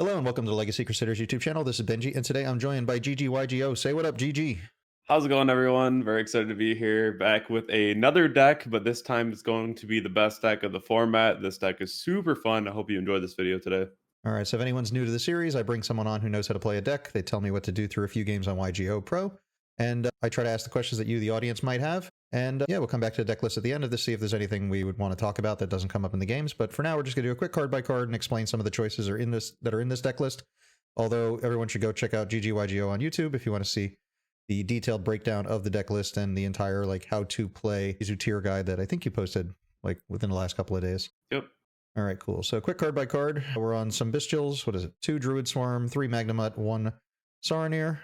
Hello and welcome to the Legacy Crusaders YouTube channel. This is Benji, and today I'm joined by GGYGO. Say what up, GG. How's it going, everyone? Very excited to be here, back with another deck, but this time it's going to be the best deck of the format. This deck is super fun. I hope you enjoyed this video today. All right, so if anyone's new to the series, I bring someone on who knows how to play a deck. They tell me what to do through a few games on YGO Pro, and I try to ask the questions that you, the audience, might have. And yeah, we'll come back to the deck list at the end of this, see if there's anything we would want to talk about that doesn't come up in the games. But for now, we're just going to do a quick card by card and explain some of the choices that are in this deck list. Although everyone should go check out GGYGO on YouTube if you want to see the detailed breakdown of the deck list and the entire like how to play Ishizu Tear guide that I think you posted like within the last couple of days. Yep. All right, cool. So quick card by card. We're on some Bestials. What is it? 2 Druid Swarm, 3 Magnamut, 1 Saronir.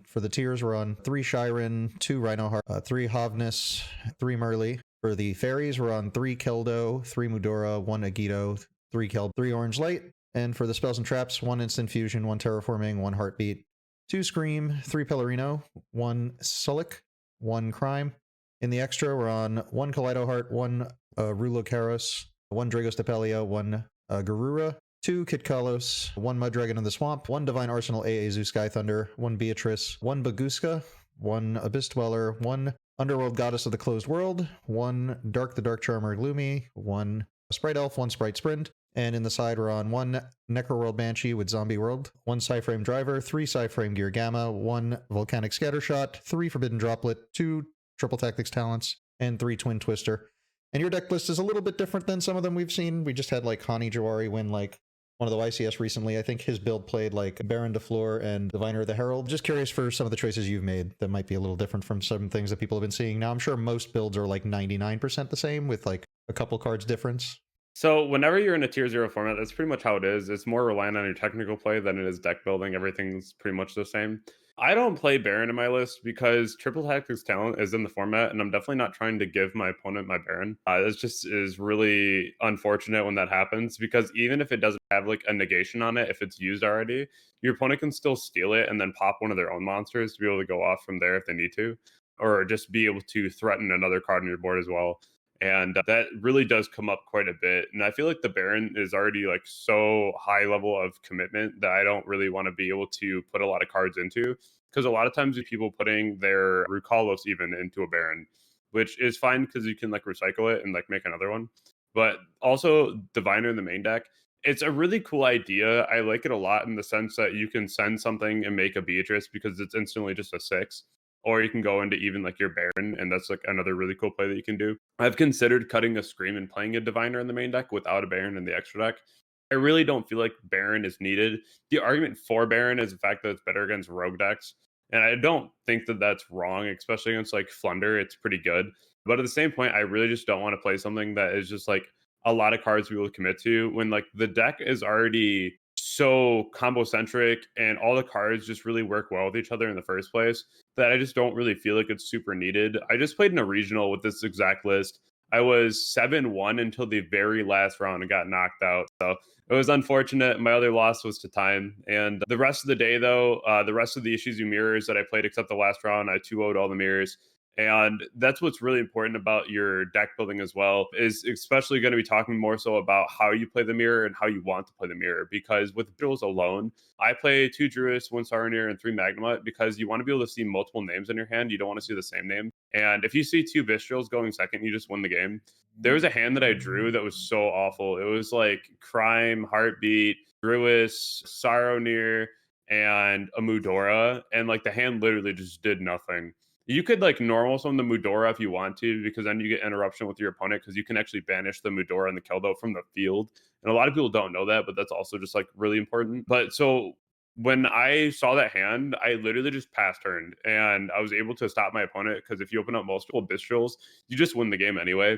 For the tiers, we're on 3 Shiren, 2 Rhinoheart, 3 Havnis, 3 Merly. For the fairies, we're on 3 Keldo, 3 Mudora, 1 Agito, 3 Kel, 3 Orange Light. And for the spells and traps, 1 Instant Fusion, 1 Terraforming, 1 Heartbeat, 2 Scream, 3 Pellerino, 1 Sulik, 1 Crime. In the extra, we're on 1 Kaleido Heart, 1 Rulo 1 Dragos Depelia, 1 Garura, 2 Kitkalos, 1 Muddragon in the Swamp, 1 Divine Arsenal Aezu Sky Thunder, 1 Beatrice, 1 Baguska, 1 Abyss Dweller, 1 Underworld Goddess of the Closed World, 1 Dark the Dark Charmer Gloomy, 1 Sprite Elf, 1 Sprite Sprint. And in the side, we're on 1 Necroworld Banshee with Zombie World, 1 Psyframe Driver, 3 Psyframe Gear Gamma, 1 Volcanic Scattershot, 3 Forbidden Droplet, 2 Triple Tactics Talents, and 3 Twin Twister. And your deck list is a little bit different than some of them we've seen. We just had like Hani Jawari win like one of the YCS recently. I think his build played like Baron DeFleur and Diviner the Herald. Just curious for some of the choices you've made that might be a little different from some things that people have been seeing. Now, I'm sure most builds are like 99% the same with like a couple cards difference. So whenever you're in a tier 0 format, that's pretty much how it is. It's more reliant on your technical play than it is deck building. Everything's pretty much the same. I don't play Baron in my list because Triple Tactics Talent is in the format, and I'm definitely not trying to give my opponent my Baron. This just is really unfortunate when that happens, because even if it doesn't have like a negation on it, if it's used already, your opponent can still steal it and then pop one of their own monsters to be able to go off from there if they need to, or just be able to threaten another card on your board as well. And that really does come up quite a bit. And I feel like the Baron is already like so high level of commitment that I don't really want to be able to put a lot of cards into, because a lot of times people putting their Rukalos even into a Baron, which is fine because you can like recycle it and like make another one. But also Diviner in the main deck, it's a really cool idea. I like it a lot in the sense that you can send something and make a Beatrice because it's instantly just a 6, or you can go into even like your Baron, and that's like another really cool play that you can do. I've considered cutting a Scream and playing a Diviner in the main deck without a Baron in the extra deck. I really don't feel like Baron is needed. The argument for Baron is the fact that it's better against rogue decks, and I don't think that that's wrong, especially against like Flunder. It's pretty good. But at the same point, I really just don't want to play something that is just like a lot of cards we will commit to when like the deck is already so combo centric and all the cards just really work well with each other in the first place, that I just don't really feel like it's super needed. I just played in a regional with this exact list. I was 7-1 until the very last round and got knocked out. So it was unfortunate. My other loss was to time. And the rest of the day, though, the rest of the Ishizu mirrors that I played except the last round, I 2-0'd all the mirrors. And that's what's really important about your deck building as well, is especially going to be talking more so about how you play the mirror and how you want to play the mirror. Because with Bills alone, I play 2 Druids, 1 Saronir, and 3 Magnamut because you want to be able to see multiple names in your hand. You don't want to see the same name. And if you see 2 Vistrials going second, you just win the game. There was a hand that I drew that was so awful. It was like Crime, Heartbeat, Druis, Saronir, and a Mudora. And like the hand literally just did nothing. You could like normal summon the Mudora if you want to, because then you get interruption with your opponent, because you can actually banish the Mudora and the Keldo from the field. And a lot of people don't know that, but that's also just like really important. But so when I saw that hand, I literally just pass turned and I was able to stop my opponent, because if you open up multiple Bistrals, you just win the game anyway.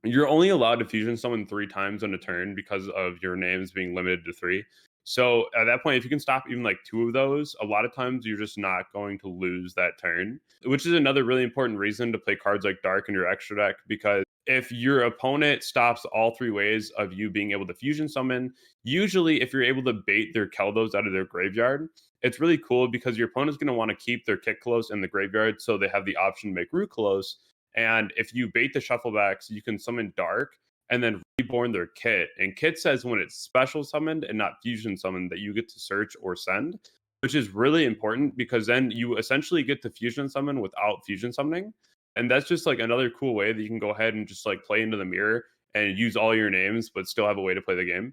You're only allowed to fusion summon 3 times on a turn because of your names being limited to 3. So at that point, if you can stop even like 2 of those, a lot of times you're just not going to lose that turn, which is another really important reason to play cards like Dark in your extra deck. Because if your opponent stops all 3 ways of you being able to fusion summon, usually if you're able to bait their Keldos out of their graveyard, it's really cool because your opponent's going to want to keep their Kitkalos in the graveyard so they have the option to make Rukalos. And if you bait the Shufflebacks, you can summon Dark, and then reborn their kit. And kit says when it's special summoned and not fusion summoned that you get to search or send, which is really important because then you essentially get to fusion summon without fusion summoning. And that's just like another cool way that you can go ahead and just like play into the mirror and use all your names, but still have a way to play the game.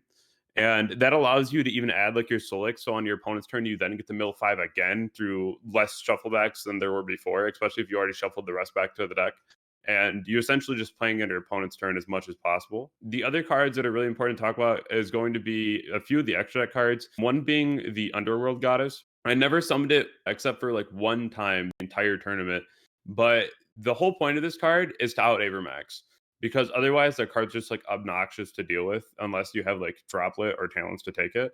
And that allows you to even add like your Solix. So on your opponent's turn, you then get to mill 5 again through less shufflebacks than there were before, especially if you already shuffled the rest back to the deck. And you essentially just playing into your opponent's turn as much as possible. The other cards that are really important to talk about is going to be a few of the extra deck cards. One being the Underworld Goddess. I never summoned it except for like one time the entire tournament. But the whole point of this card is to out Avermax because otherwise the card's just like obnoxious to deal with unless you have like droplet or talents to take it.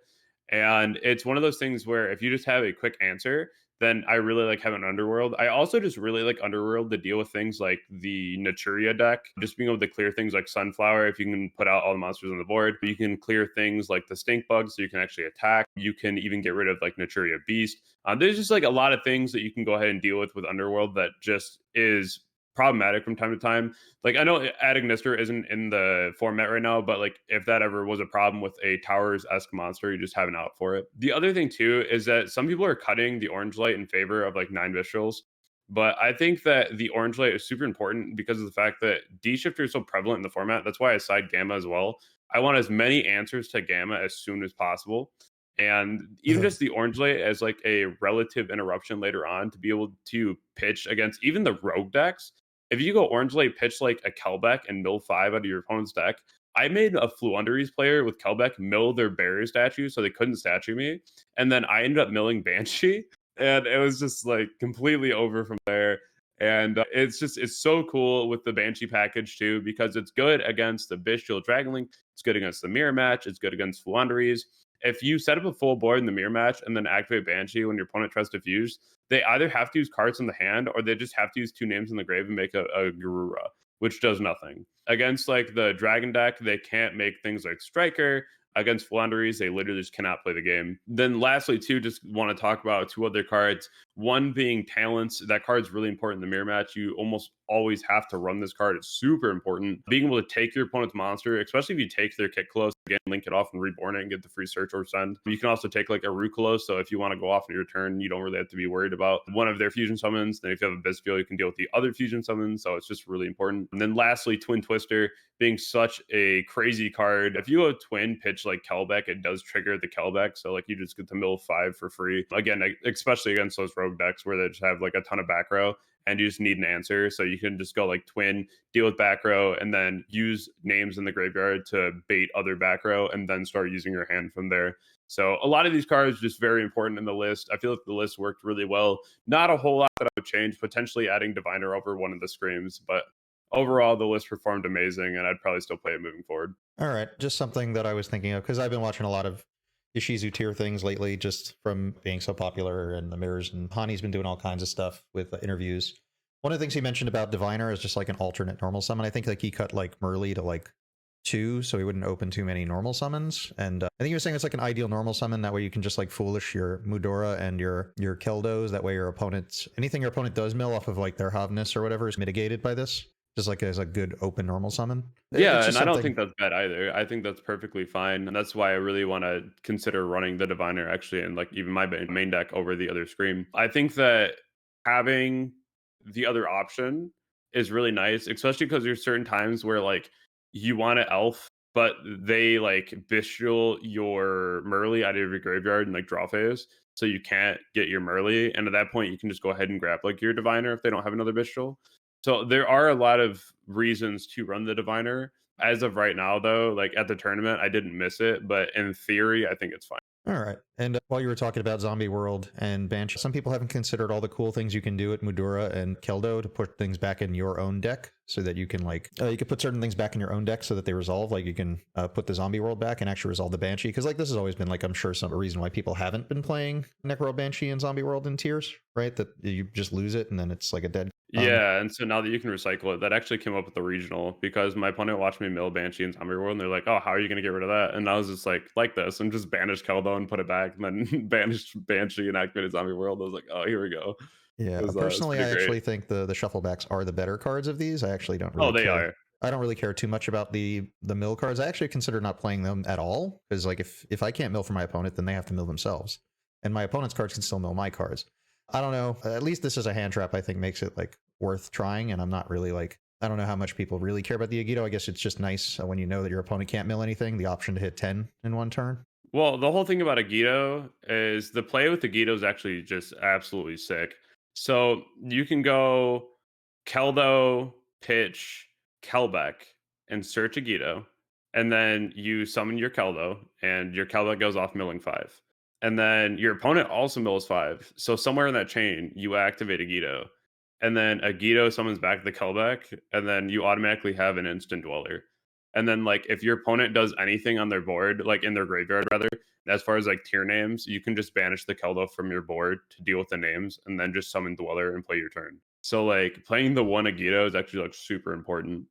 And it's one of those things where if you just have a quick answer, then I really like having Underworld. I also just really like Underworld to deal with things like the Naturia deck, just being able to clear things like Sunflower if you can put out all the monsters on the board. You can clear things like the Stink Bug so you can actually attack. You can even get rid of like Naturia Beast. There's just like a lot of things that you can go ahead and deal with Underworld that just is problematic from time to time. Like I know adding Nister isn't in the format right now, but like if that ever was a problem with a Towers-esque monster, you just have an out for it. The other thing too is that some people are cutting the Orange Light in favor of like 9 Viscerals. But I think that the Orange Light is super important because of the fact that D-Shifter is so prevalent in the format. That's why I side Gamma as well. I want as many answers to Gamma as soon as possible. And even just the Orange Light as like a relative interruption later on to be able to pitch against even the rogue decks. If you go Orange Light, pitch like a Kelbeck and mill 5 out of your opponent's deck. I made a Fluunderies player with Kelbeck mill their barrier statue so they couldn't statue me. And then I ended up milling Banshee. And it was just like completely over from there. And it's so cool with the Banshee package too, because it's good against the Bestial Dragonlink. It's good against the Mirror Match. It's good against Fluunderies. If you set up a full board in the Mirror Match and then activate Banshee when your opponent tries to fuse, they either have to use cards in the hand or they just have to use 2 names in the grave and make a Garura, which does nothing. Against like the Dragon deck, they can't make things like Striker. Against Fluunderies, they literally just cannot play the game. Then lastly, too, just want to talk about 2 other cards. One being Talents. That card's really important in the Mirror Match. You almost always have to run this card. It's super important. Being able to take your opponent's monster, especially if you take their Kit Close, again, link it off and reborn it and get the free search or send. You can also take like a Rucolos, so if you want to go off on your turn, you don't really have to be worried about one of their fusion summons. Then if you have a Bestial, you can deal with the other fusion summons, so it's just really important. And then lastly, Twin Twister being such a crazy card. If you go Twin pitch like Kelbeck, it does trigger the Kelbeck, so like you just get to mill 5 for free. Again, especially against those rogue decks where they just have like a ton of back row and you just need an answer. So you can just go like Twin, deal with back row, and then use names in the graveyard to bait other back row, and then start using your hand from there. So a lot of these cards are just very important in the list. I feel like the list worked really well. Not a whole lot that I would change, potentially adding Diviner over one of the Screams, but overall the list performed amazing, and I'd probably still play it moving forward. All right, just something that I was thinking of because I've been watching a lot of Ishizu tier things lately, just from being so popular and the mirrors, and Hani's been doing all kinds of stuff with interviews. One of the things he mentioned about Diviner is just like an alternate normal summon. I think like he cut like Merly to like 2, so he wouldn't open too many normal summons. And I think he was saying it's like an ideal normal summon. That way you can just like foolish your Mudora and your Keldos. That way your opponent's anything your opponent does mill off of like their Hovness or whatever is mitigated by this. Just like as a good open normal summon. Yeah, and I don't think that's bad either. I think that's perfectly fine, and that's why I really want to consider running the Diviner actually, and like even my main deck over the other Scream. I think that having the other option is really nice, especially because there's certain times where like you want an elf, but they like bestial your Merly out of your graveyard and like draw phase, so you can't get your Merly, and at that point you can just go ahead and grab like your Diviner if they don't have another bestial. So there are a lot of reasons to run the Diviner. As of right now, though, like at the tournament, I didn't miss it, but in theory, I think it's fine. All right. And while you were talking about Zombie World and Banshee, some people haven't considered all the cool things you can do at Mudora and Keldo to put things back in your own deck so that you can like, you can put certain things back in your own deck so that they resolve. Like you can put the Zombie World back and actually resolve the Banshee. Because like this has always been like, I'm sure some reason why people haven't been playing Necro Banshee and Zombie World in tiers, right? That you just lose it and then it's like a dead. Yeah, and so now that you can recycle it, that actually came up with the regional because my opponent watched me mill Banshee and Zombie World, and they're like, "Oh, how are you going to get rid of that?" And I was just like this, and just banished Keldo and put it back, and then banished Banshee and activated Zombie World. I was like, "Oh, here we go." Yeah, personally, I actually think the shufflebacks are the better cards of these. I actually don't really they care. are. I don't really care too much about the mill cards. I actually consider not playing them at all, because like if I can't mill for my opponent, then they have to mill themselves, and my opponent's cards can still mill my cards. I don't know. At least this is a hand trap. I think makes it like worth trying, and I'm not really like, I don't know how much people really care about the Yugioh. I guess it's just nice when you know that your opponent can't mill anything, the option to hit 10 in one turn. Well, the whole thing about a Gito is the play with the Gito is actually just absolutely sick. So you can go Keldo, pitch, Kelbeck, and search a Gito, and then you summon your Keldo, and your Kelbeck goes off milling 5. And then your opponent also mills 5. So somewhere in that chain, you activate a Gito, and then a Gito summons back the Kelbeck, and then you automatically have an instant dweller. And then like if your opponent does anything on their board, like in their graveyard rather, as far as like tier names, you can just banish the Keldo from your board to deal with the names and then just summon Dweller and play your turn. So like playing the one Agito is actually like super important.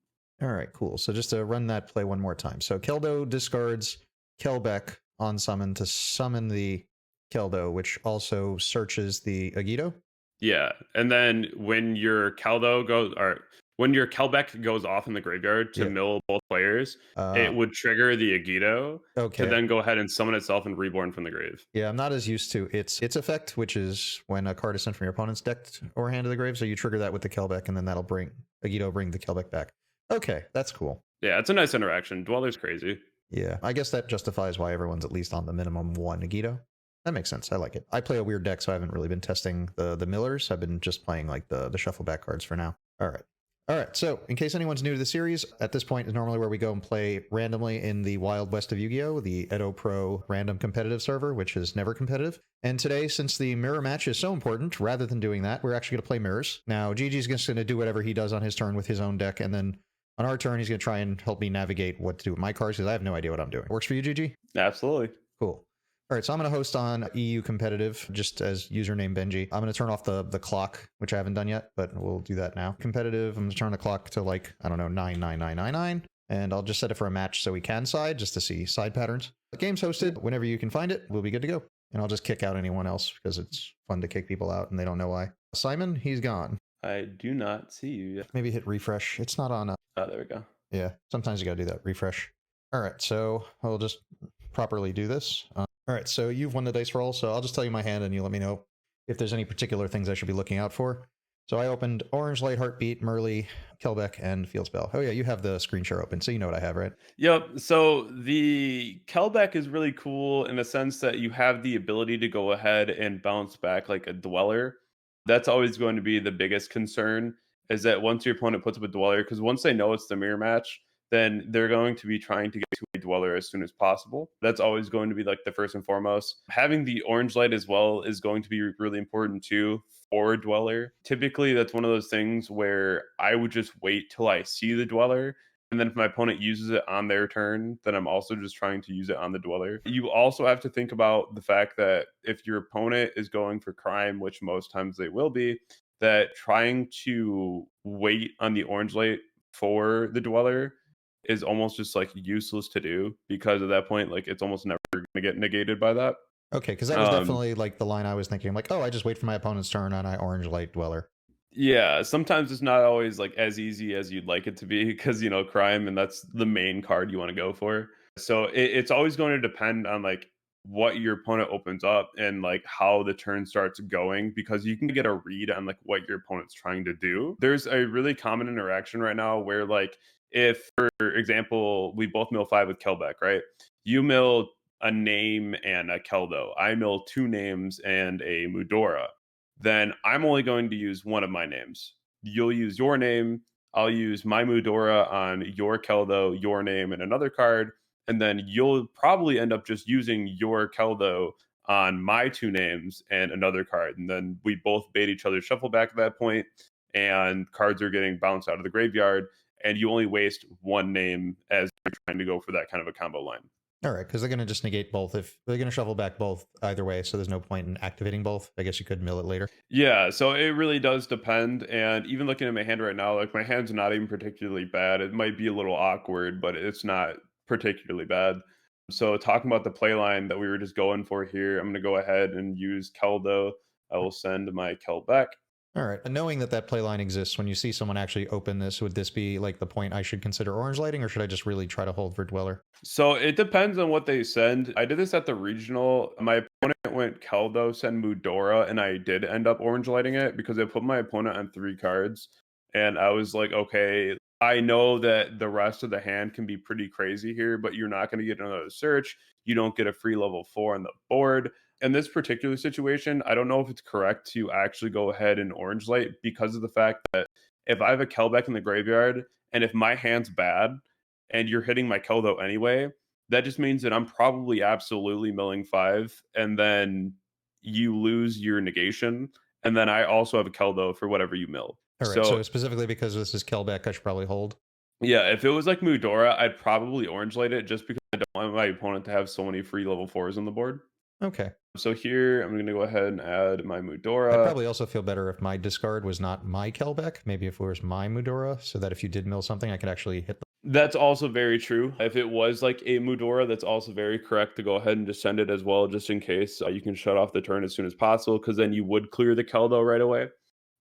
All right, cool. So just to run that play one more time. So Keldo discards Kelbeck on summon to summon the Keldo, which also searches the Agito. Yeah. And then when your Keldo goes or when your Kelbeck goes off in the graveyard to Yep. mill both players, it would trigger the Agito to Okay. then go ahead and summon itself and reborn from the grave. Yeah, I'm not as used to its effect, which is when a card is sent from your opponent's deck or hand to the grave. So you trigger that with the Kelbeck, and then that'll bring Agito bring the Kelbeck back. Okay, that's cool. Yeah, it's a nice interaction. Dweller's crazy. Yeah, I guess that justifies why everyone's at least on the minimum one Agito. That makes sense. I like it. I play a weird deck, so I haven't really been testing the millers. I've been just playing like the shuffle back cards for now. All right. All right, so in case anyone's new to the series, at this point is normally where we go and play randomly in the Wild West of Yu-Gi-Oh!, the Edo Pro random competitive server, which is never competitive. And today, since the mirror match is so important, rather than doing that, we're actually going to play mirrors. Now, Gigi's just going to do whatever he does on his turn with his own deck, and then on our turn, he's going to try and help me navigate what to do with my cards, because I have no idea what I'm doing. Works for you, Gigi? Absolutely. Cool. All right, so I'm going to host on EU competitive, just as username Benji. I'm going to turn off the clock, which I haven't done yet, but we'll do that now. Competitive, I'm going to turn the clock to like, I don't know, 99999, and I'll just set it for a match so we can side, just to see side patterns. The game's hosted. Whenever you can find it, we'll be good to go. And I'll just kick out anyone else, because it's fun to kick people out and they don't know why. Simon, he's gone. I do not see you yet. Maybe hit refresh. It's not on. Oh, there we go. Yeah, sometimes you got to do that. Refresh. All right, so I'll just properly do this. All right, so you've won the dice roll, so I'll just tell you my hand and you let me know if there's any particular things I should be looking out for. So I opened Orange, Light, Heartbeat, Merly, Kelbeck, and Field Spell. Oh yeah, you have the screen share open, so you know what I have, right? Yep. So the Kelbeck is really cool in the sense that you have the ability to go ahead and bounce back like a Dweller. That's always going to be the biggest concern, is that once your opponent puts up a Dweller, because once they know it's the mirror match, then they're going to be trying to get to a Dweller as soon as possible. That's always going to be like the first and foremost. Having the Orange Light as well is going to be really important too for Dweller. Typically, that's one of those things where I would just wait till I see the Dweller. And then if my opponent uses it on their turn, then I'm also just trying to use it on the Dweller. You also have to think about the fact that if your opponent is going for crime, which most times they will be, that trying to wait on the Orange Light for the Dweller is almost just like useless to do, because at that point, like it's almost never going to get negated by that. Okay, because that was definitely like the line I was thinking. I'm like, oh, I just wait for my opponent's turn and I Orange Light Dweller. Yeah, sometimes it's not always like as easy as you'd like it to be, because crime, and that's the main card you want to go for. So it's always going to depend on like what your opponent opens up and like how the turn starts going, because you can get a read on like what your opponent's trying to do. There's a really common interaction right now where like if, for example, we both mill 5 with Kelbeck, right? You mill a name and a Keldo. I mill 2 names and a Mudora. Then I'm only going to use one of my names. You'll use your name. I'll use my Mudora on your Keldo, your name, and another card. And then you'll probably end up just using your Keldo on my 2 names and another card. And then we both bait each other shuffle back at that point, and cards are getting bounced out of the graveyard. And you only waste one name as you're trying to go for that kind of a combo line. All right, because they're going to just negate both. If they're going to shuffle back both either way, so there's no point in activating both. I guess you could mill it later. Yeah, so it really does depend. And even looking at my hand right now, like my hand's not even particularly bad. It might be a little awkward, but it's not particularly bad. So talking about the play line that we were just going for here, I'm going to go ahead and use Keldo. I will send my Kel back. All right. And knowing that that play line exists, when you see someone actually open this, would this be like the point I should consider orange lighting, or should I just really try to hold for Dweller? So it depends on what they send. I did this at the regional. My opponent went Keldos and Mudora, and I did end up orange lighting it because I put my opponent on 3 cards. And I was like, okay, I know that the rest of the hand can be pretty crazy here, but you're not going to get another search. You don't get a free level 4 on the board. In this particular situation, I don't know if it's correct to actually go ahead and orange light because of the fact that if I have a Kelbeck in the graveyard and if my hand's bad, and you're hitting my Keldo anyway, that just means that I'm probably absolutely milling 5, and then you lose your negation, and then I also have a Keldo for whatever you mill. All right. So So specifically because this is Kelbeck, I should probably hold. yeah, if it was like Mudora, I'd probably orange light it just because I don't want my opponent to have so many free level 4s on the board. Okay. So here, I'm going to go ahead and add my I'd Mudora. probably also feel better if my discard was not my Kelbeck. Maybe if it was my Mudora, so that if you did mill something, I could actually hit them. That's also very true. If it was like a Mudora, that's also very correct to go ahead and just send it as well, just in case you can shut off the turn as soon as possible, because then you would clear the Keldo right away.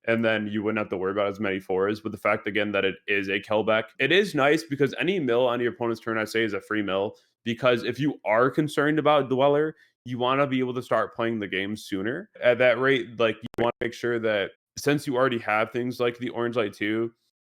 And then you wouldn't have to worry about as many 4s. But the fact, again, that it is a Kelbeck, it is nice because any mill on your opponent's turn, I say, is a free mill. Because if you are concerned about Dweller, you want to be able to start playing the game sooner. At that rate, like you want to make sure that since you already have things like the Orange Light 2,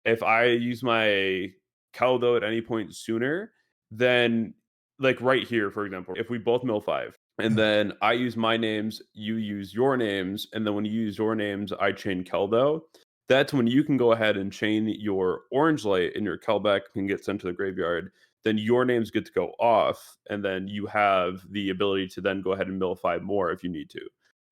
if I use my Keldo at any point sooner, then like right here, for example, if we both mill 5, and then I use my names, you use your names, and then when you use your names, I chain Keldo. That's when you can go ahead and chain your orange light and your Kelbeck can get sent to the graveyard. Then your names get to go off, and then you have the ability to then go ahead and mill 5 more if you need to.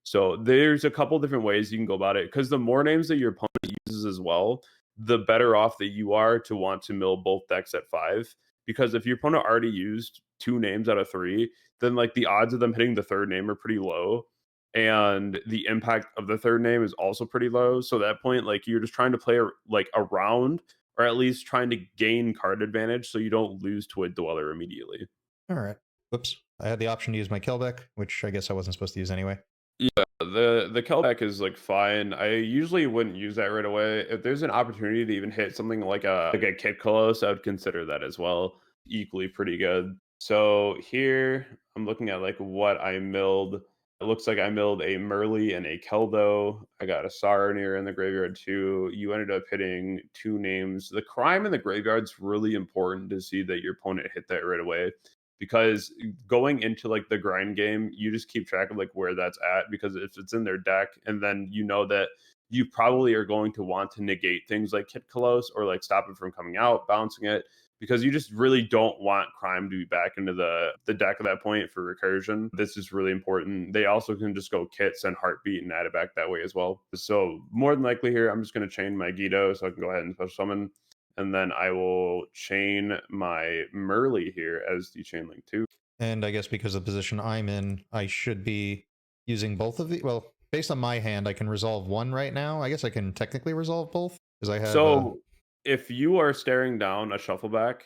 So there's a couple different ways you can go about it, because the more names that your opponent uses as well, the better off that you are to want to mill both decks at 5. Because if your opponent already used 2 names out of 3, then like the odds of them hitting the third name are pretty low, and the impact of the third name is also pretty low. So at that point, like you're just trying to play like around, or at least trying to gain card advantage so you don't lose to a Dweller immediately. All right. Whoops. I had the option to use my Kelbeck, which I guess I wasn't supposed to use anyway. Yeah, the Kelbeck is like fine. I usually wouldn't use that right away. If there's an opportunity to even hit something like a Kit Kolos, I would consider that as well. Equally pretty good. So here I'm looking at like what I milled. It looks like I milled a Merly and a Keldo. I got a Saronir in the graveyard too. You ended up hitting 2 names. The crime in the graveyard's really important to see that your opponent hit that right away, because going into like the grind game, you just keep track of like where that's at, because if it's in their deck, and then you know that you probably are going to want to negate things like Kit Kolos or like stop it from coming out, bouncing it, because you just really don't want crime to be back into the deck at that point for recursion. This is really important. They also can just go kits and heartbeat and add it back that way as well. So more than likely here, I'm just going to chain my Guido so I can go ahead and special summon. And then I will chain my Merly here as the chain link 2. And I guess because of the position I'm in, I should be using both of the. Well, based on my hand, I can resolve one right now. I guess I can technically resolve both because I have. So if you are staring down a shuffleback,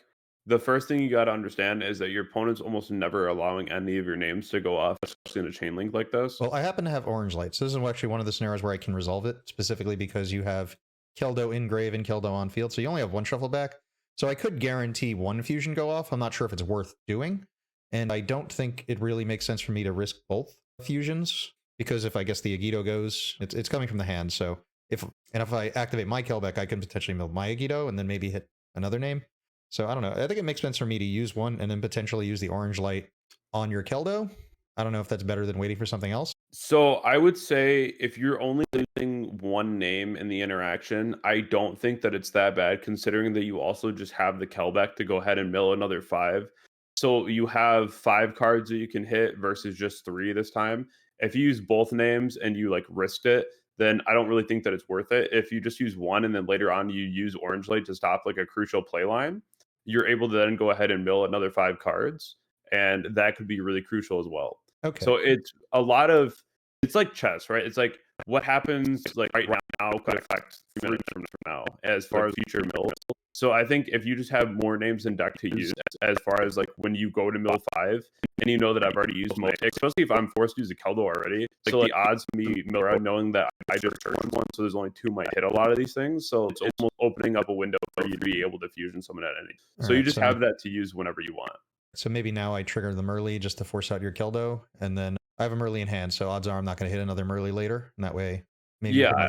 the first thing you got to understand is that your opponent's almost never allowing any of your names to go off, especially in a chain link like this. Well, I happen to have orange lights. This is actually one of the scenarios where I can resolve it, specifically because you have Keldo in grave and Keldo on field, so you only have one shuffle back. So I could guarantee one fusion go off. I'm not sure if it's worth doing, and I don't think it really makes sense for me to risk both fusions, because if I guess the Yugioh goes, it's coming from the hand. So if I activate my Kelbeck, I can potentially mill my Yugioh and then maybe hit another name. So I don't know. I think it makes sense for me to use one and then potentially use the orange light on your Keldo. I don't know if that's better than waiting for something else. So I would say if you're only losing one name in the interaction, I don't think that it's that bad, considering that you also just have the Kelbeck to go ahead and mill another 5. So you have 5 cards that you can hit versus just 3 this time. If you use both names and you like risked it, then I don't really think that it's worth it. If you just use one and then later on you use Orange Light to stop like a crucial play line, you're able to then go ahead and mill another 5 cards, and that could be really crucial as well. Okay. So it's a lot of, it's like chess, right? It's like what happens like right now could affect 3 minutes from now as far as future mills. So I think if you just have more names in deck to use, as far as like when you go to mill 5 and you know that I've already used my, especially if I'm forced to use a Keldo already, like the odds of me mill knowing that I just searched one, so there's only 2 might hit a lot of these things. So it's almost opening up a window for you to be able to fusion someone at any. So you just have that to use whenever you want. So maybe now I trigger the Merly just to force out your Keldo, and then I have a Merly in hand, so odds are I'm not going to hit another Merly later, and that way maybe Yeah.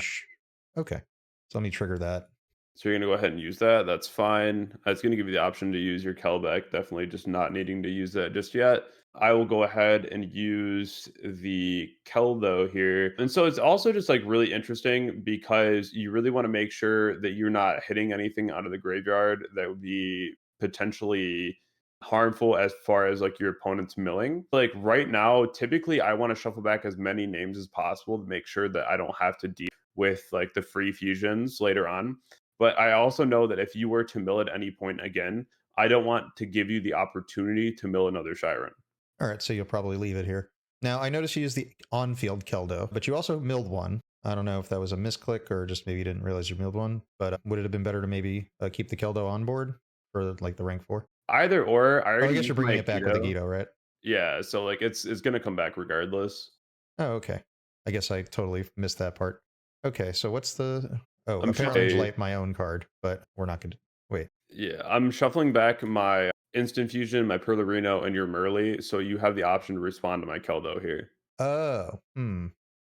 Okay, so let me trigger that. So you're going to go ahead and use that. That's fine. It's going to give you the option to use your Kelbeck. Definitely just not needing to use that just yet. I will go ahead and use the Keldo here. And so it's also just like really interesting because you really want to make sure that you're not hitting anything out of the graveyard that would be potentially harmful as far as like your opponent's milling. Like right now, typically I want to shuffle back as many names as possible to make sure that I don't have to deal with like the free fusions later on. But I also know that if you were to mill at any point again, I don't want to give you the opportunity to mill another Shiren. All right, so you'll probably leave it here. Now, I noticed you used the on-field Keldo, but you also milled one. I don't know if that was a misclick or just maybe you didn't realize you milled one, but would it have been better to maybe keep the Keldo on board for like the rank 4? Either or. I guess you're bringing it back with the Gito, right? Yeah, so like it's going to come back regardless. Oh, okay. I guess I totally missed that part. Okay, so what's the... Oh, apparently light my own card, but we're not going to... Wait. Yeah, I'm shuffling back my Instant Fusion, my Perlerino, and your Merly, so you have the option to respond to my Keldo here. Oh,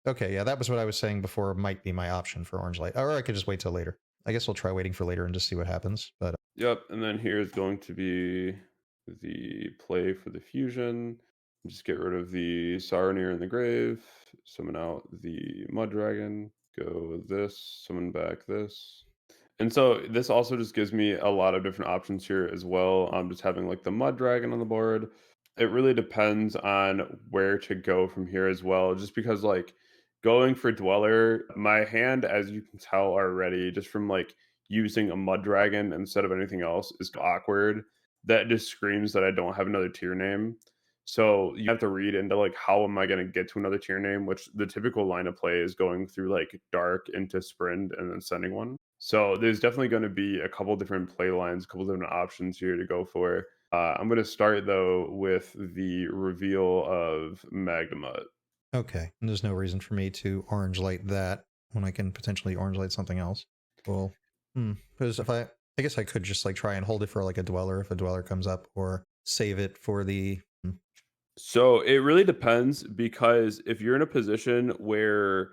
okay, yeah, that was what I was saying before. Might be my option for Orange Light. Or I could just wait till later. I guess we'll try waiting for later and just see what happens. But Yep, and then here's going to be the play for the fusion. Just get rid of the Saronir in the grave, summon out the Mud Dragon, go this, summon back this. And so this also just gives me a lot of different options here as well. I'm just having like the Mud Dragon on the board. It really depends on where to go from here as well, just because like going for Dweller, my hand, as you can tell already, just from like using a Mud Dragon instead of anything else is awkward. That just screams that I don't have another tier name. So you have to read into like how am I going to get to another tier name, which the typical line of play is going through like Dark into Sprint and then sending one. So there's definitely going to be a couple different play lines, a couple different options here to go for. I'm going to start though with the reveal of Magnemut. Okay, and there's no reason for me to orange light that when I can potentially orange light something else. Well, because if I guess I could just like try and hold it for like a Dweller if a Dweller comes up, or save it for the... So it really depends, because if you're in a position where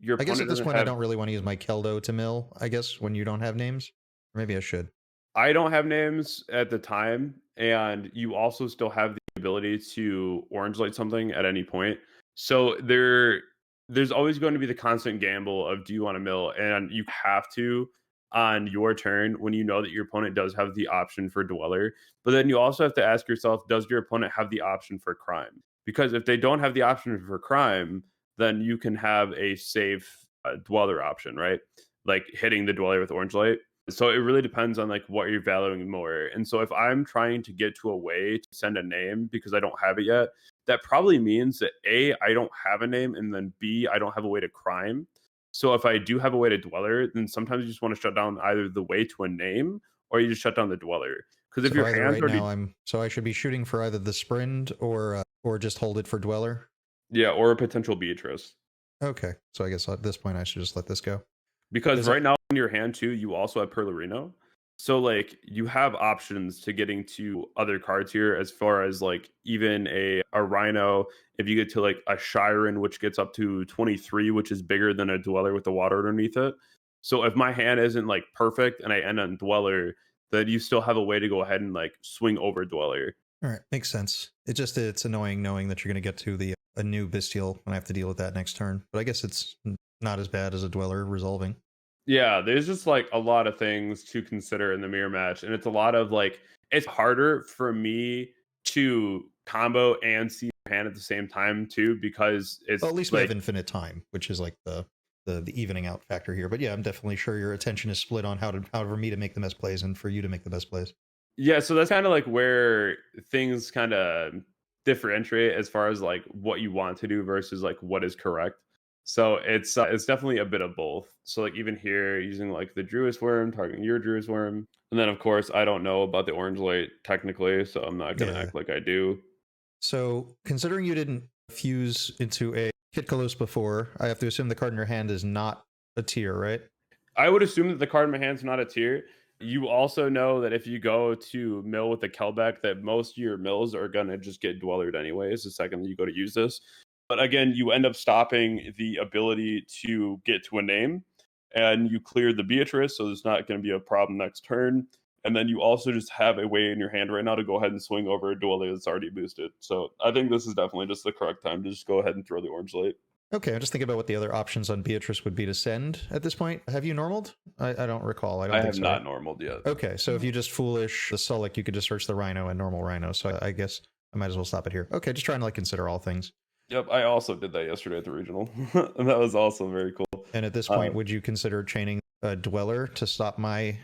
your I guess at this point have... I don't really want to use my Keldo to mill, I guess, when you don't have names. Or maybe I should. I don't have names at the time, and you also still have the ability to orange light something at any point. So there's always going to be the constant gamble of do you want to mill, and you have to on your turn when you know that your opponent does have the option for Dweller. But then you also have to ask yourself, does your opponent have the option for Crime? Because if they don't have the option for Crime, then you can have a safe Dweller option, right? Like hitting the Dweller with orange light. So it really depends on like what you're valuing more. And so if I'm trying to get to a way to send a name because I don't have it yet, that probably means that A, I don't have a name, and then B, I don't have a way to Crime. So if I do have a way to Dweller, then sometimes you just want to shut down either the way to a name or you just shut down the Dweller. Because if So your either hand's right already... now so I should be shooting for either the Sprint or just hold it for Dweller. Yeah, or a potential Beatrice. Okay, so I guess at this point I should just let this go. Because right now in your hand too, you also have Perlerino. So like you have options to getting to other cards here, as far as like even a Rhino. If you get to like a Shiren, which gets up to 23, which is bigger than a Dweller with the water underneath it. So if my hand isn't like perfect and I end on Dweller, then you still have a way to go ahead and like swing over Dweller. All right, makes sense. It's annoying knowing that you're going to get to a new Bestial and I have to deal with that next turn. But I guess it's not as bad as a Dweller resolving. Yeah, there's just like a lot of things to consider in the mirror match, and it's a lot of like it's harder for me to combo and see your hand at the same time too, because it's well, at least like, we have infinite time, which is like the evening out factor here. But yeah, I'm definitely sure your attention is split on how for me to make the best plays and for you to make the best plays. yeah, so that's kind of like where things kind of differentiate as far as like what you want to do versus like what is correct. So it's definitely a bit of both. So like even here using like the Druid's Worm, targeting your Druid's Worm. And then of course I don't know about the orange light technically, so I'm not gonna act like I do. So considering you didn't fuse into a Kitkalos before. I have to assume the card in your hand is not a tier, right? I would assume that the card in my hand's not a tier. You also know that if you go to mill with the Kelbeck, that most of your mills are going to just get dwellered anyways the second that you go to use this. But again, you end up stopping the ability to get to a name, and you clear the Beatrice, so there's not going to be a problem next turn. And then you also just have a way in your hand right now to go ahead and swing over a dweller that's already boosted. So I think this is definitely just the correct time to just go ahead and throw the orange light. Okay, I'm just thinking about what the other options on Beatrice would be to send at this point. Have you normaled? I don't recall. I have not normaled yet. Okay, so if you just foolish the Sullik, you could just search the Rhino and normal Rhino. So I guess I might as well stop it here. Okay, just trying to like consider all things. Yep, I also did that yesterday at the regional. And that was also very cool. And at this point, would you consider chaining a Dweller to stop my...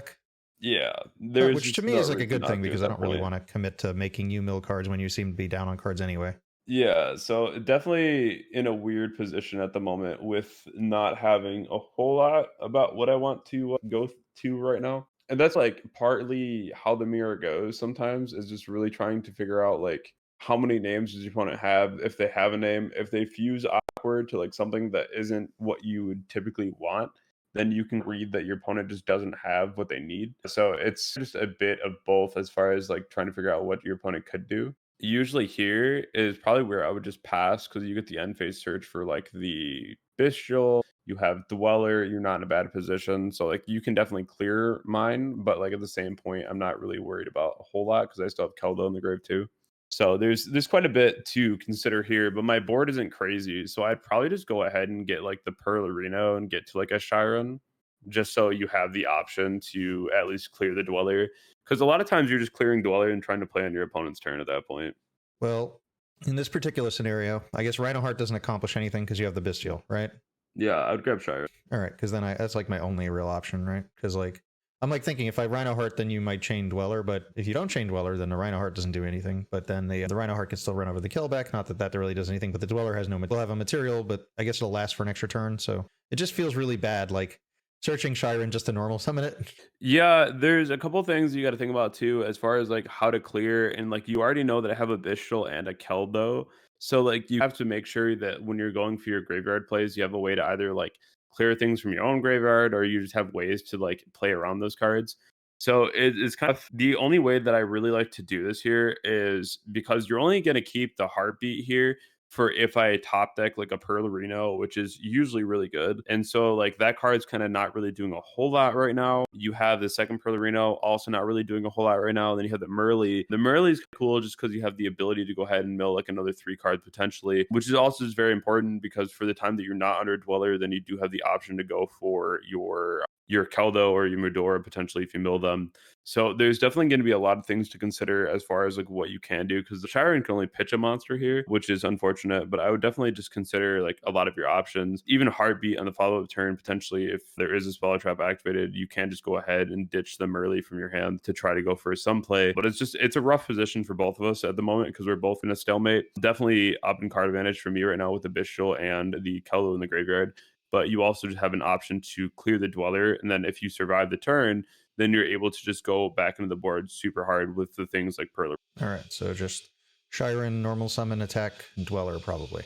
Yeah, which to me is like a good thing because I don't really want to commit to making you mill cards when you seem to be down on cards anyway. Yeah, so definitely in a weird position at the moment with not having a whole lot about what I want to go to right now. And that's like partly how the mirror goes sometimes, is just really trying to figure out like how many names does your opponent have, if they have a name, if they fuse awkward to like something that isn't what you would typically want, then you can read that your opponent just doesn't have what they need. So it's just a bit of both as far as like trying to figure out what your opponent could do. Usually here is probably where I would just pass because you get the end phase search for like the Bestial, you have Dweller, you're not in a bad position. So like you can definitely clear mine, but like at the same point, I'm not really worried about a whole lot because I still have Keldo in the grave too. So there's quite a bit to consider here, but my board isn't crazy. So I'd probably just go ahead and get like the Perlarino and get to like a Chiron, just so you have the option to at least clear the Dweller. Because a lot of times you're just clearing Dweller and trying to play on your opponent's turn at that point. Well, in this particular scenario, I guess Rhino Heart doesn't accomplish anything because you have the Bestial, right? Yeah, I would grab Chiron. All right, because then that's like my only real option, right? Because like I'm like thinking if I Rhino Heart, then you might chain Dweller, but if you don't chain Dweller, then the Rhino Heart doesn't do anything. But then the Rhino Heart can still run over the Killback. Not that that really does anything, but the Dweller has no. Will have a material, but I guess it'll last for an extra turn. So it just feels really bad. Like searching Chiron just to normal summon it. Yeah, there's a couple things you got to think about too, as far as like how to clear. And like you already know that I have a Bestial and a Keldo. So like you have to make sure that when you're going for your graveyard plays, you have a way to either like clear things from your own graveyard or you just have ways to like play around those cards. So it's kind of the only way that I really like to do this here is because you're only going to keep the heartbeat here for if I top deck like a Perlarino, which is usually really good. And so like that card's kind of not really doing a whole lot right now. You have the second Perlarino also not really doing a whole lot right now. Then you have the Merly. The Merly's cool just because you have the ability to go ahead and mill like another 3 cards potentially, which is also just very important because for the time that you're not under Dweller, then you do have the option to go for your Keldo or your Medora potentially if you mill them. So there's definitely going to be a lot of things to consider as far as like what you can do because the Chiron can only pitch a monster here, which is unfortunate. But I would definitely just consider like a lot of your options, even Heartbeat on the follow-up turn. Potentially, if there is a spell trap activated, you can just go ahead and ditch them early from your hand to try to go for some play. But it's a rough position for both of us at the moment because we're both in a stalemate. Definitely up in card advantage for me right now with the Bestial and the Kello in the graveyard. But you also just have an option to clear the Dweller, and then if you survive the turn, then you're able to just go back into the board super hard with the things like Perler. All right, so just Chiron, normal summon, attack, Dweller, probably.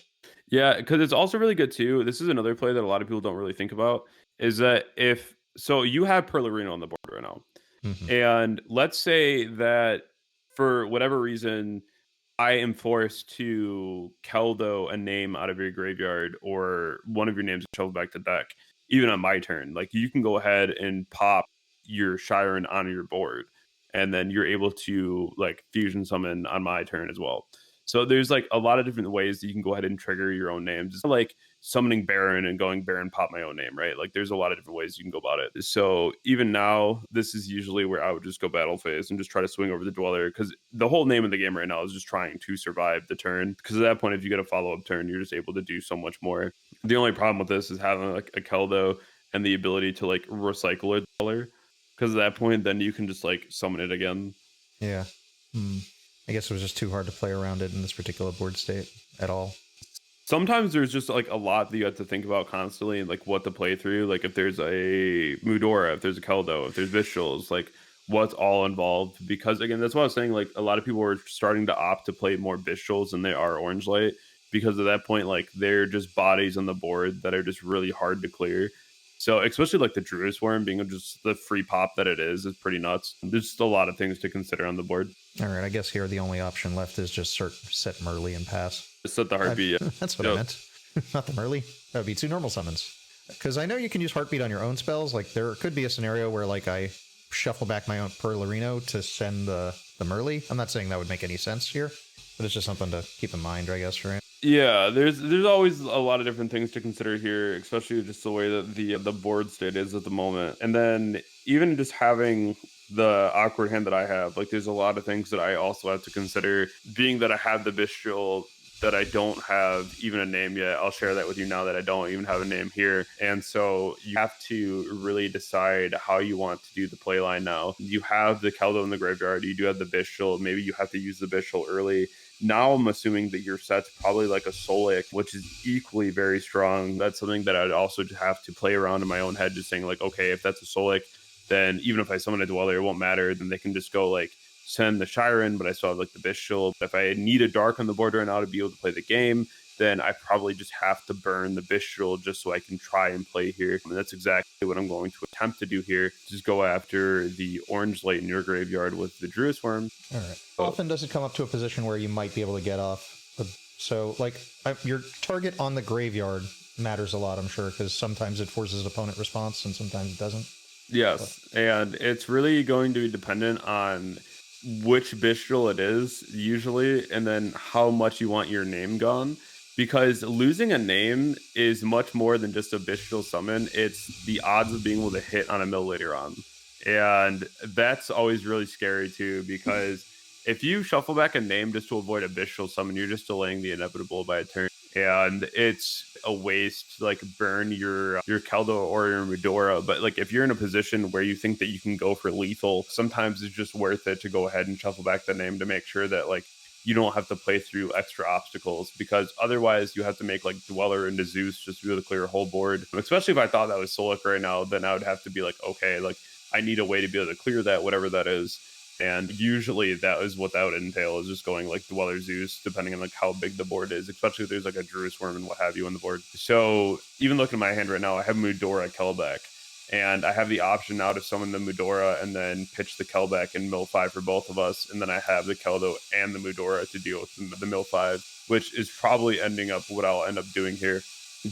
Yeah, because it's also really good too. This is another play that a lot of people don't really think about, is that so you have Perlarino on the board right now. Mm-hmm. And let's say that for whatever reason, I am forced to Keldo a name out of your graveyard or one of your names shoved back to deck, even on my turn. Like you can go ahead and pop your Chiron on your board, and then you're able to like fusion summon on my turn as well. So there's like a lot of different ways that you can go ahead and trigger your own names. It's like summoning Baron and going Baron pop my own name, right? Like there's a lot of different ways you can go about it. So even now, this is usually where I would just go battle phase and just try to swing over the Dweller because the whole name of the game right now is just trying to survive the turn. Because at that point, if you get a follow-up turn, you're just able to do so much more. The only problem with this is having like a Keldo and the ability to like recycle a Dweller. Because at that point, then you can just like summon it again. Yeah. I guess it was just too hard to play around it in this particular board state at all. Sometimes there's just like a lot that you have to think about constantly and like what to play through. Like if there's a Mudora, if there's a Keldo, if there's Visuals, like what's all involved. Because again, that's what I was saying. Like a lot of people are starting to opt to play more Visuals than they are Orange Light. because at that point, like, they're just bodies on the board that are just really hard to clear. So especially like the Druid Swarm being just the free pop that it is pretty nuts. There's just a lot of things to consider on the board. All right, I guess here the only option left is just set Merly and pass. Set the Heartbeat. That's what I meant. Not the Merly. That would be 2 normal summons. Because I know you can use Heartbeat on your own spells. Like, there could be a scenario where, like, I shuffle back my own Perlarino to send the Merly. I'm not saying that would make any sense here, but it's just something to keep in mind, I guess, right? Yeah, there's always a lot of different things to consider here, especially just the way that the board state is at the moment. And then even just having the awkward hand that I have, like, there's a lot of things that I also have to consider, being that I have the Bestial that I don't have even a name yet. I'll share that with you now that I don't even have a name here. And so you have to really decide how you want to do the play line now. You have the Keldo in the graveyard, you do have the Bestial, maybe you have to use the Bestial early. Now I'm assuming that your set's probably like a Solic, which is equally very strong. That's something that I'd also have to play around in my own head, just saying like, okay, if that's a Solic, then even if I summon a Dweller, it won't matter. Then they can just go like send the Shiren, but I still have like the Bestial. If I need a Dark on the board right now to be able to play the game, then I probably just have to burn the Bestial just so I can try and play here. And that's exactly what I'm going to attempt to do here. Just go after the orange light in your graveyard with the Druid Swarm. All right. Often does it come up to a position where you might be able to get off? So, like, your target on the graveyard matters a lot, I'm sure, because sometimes it forces opponent response and sometimes it doesn't. Yes, and it's really going to be dependent on which Bestial it is, usually, and then how much you want your name gone. Because losing a name is much more than just a Bestial summon. It's the odds of being able to hit on a mill later on. And that's always really scary too, because if you shuffle back a name just to avoid a Bestial summon, you're just delaying the inevitable by a turn. And it's a waste to like burn your Keldo or your Medora. But like if you're in a position where you think that you can go for lethal, sometimes it's just worth it to go ahead and shuffle back the name to make sure that like you don't have to play through extra obstacles, because otherwise you have to make like Dweller into Zeus just to be able to clear a whole board. Especially if I thought that was Solic right now, then I would have to be like, okay, like I need a way to be able to clear that, whatever that is. And usually that is what that would entail, is just going like Dweller Zeus, depending on like how big the board is, especially if there's like a Druid Swarm and what have you on the board. So even looking at my hand right now, I have Mudora Kelbeck. And I have the option now to summon the Mudora and then pitch the Kelbeck and mill 5 for both of us. And then I have the Keldo and the Mudora to deal with the mill 5, which is probably ending up what I'll end up doing here,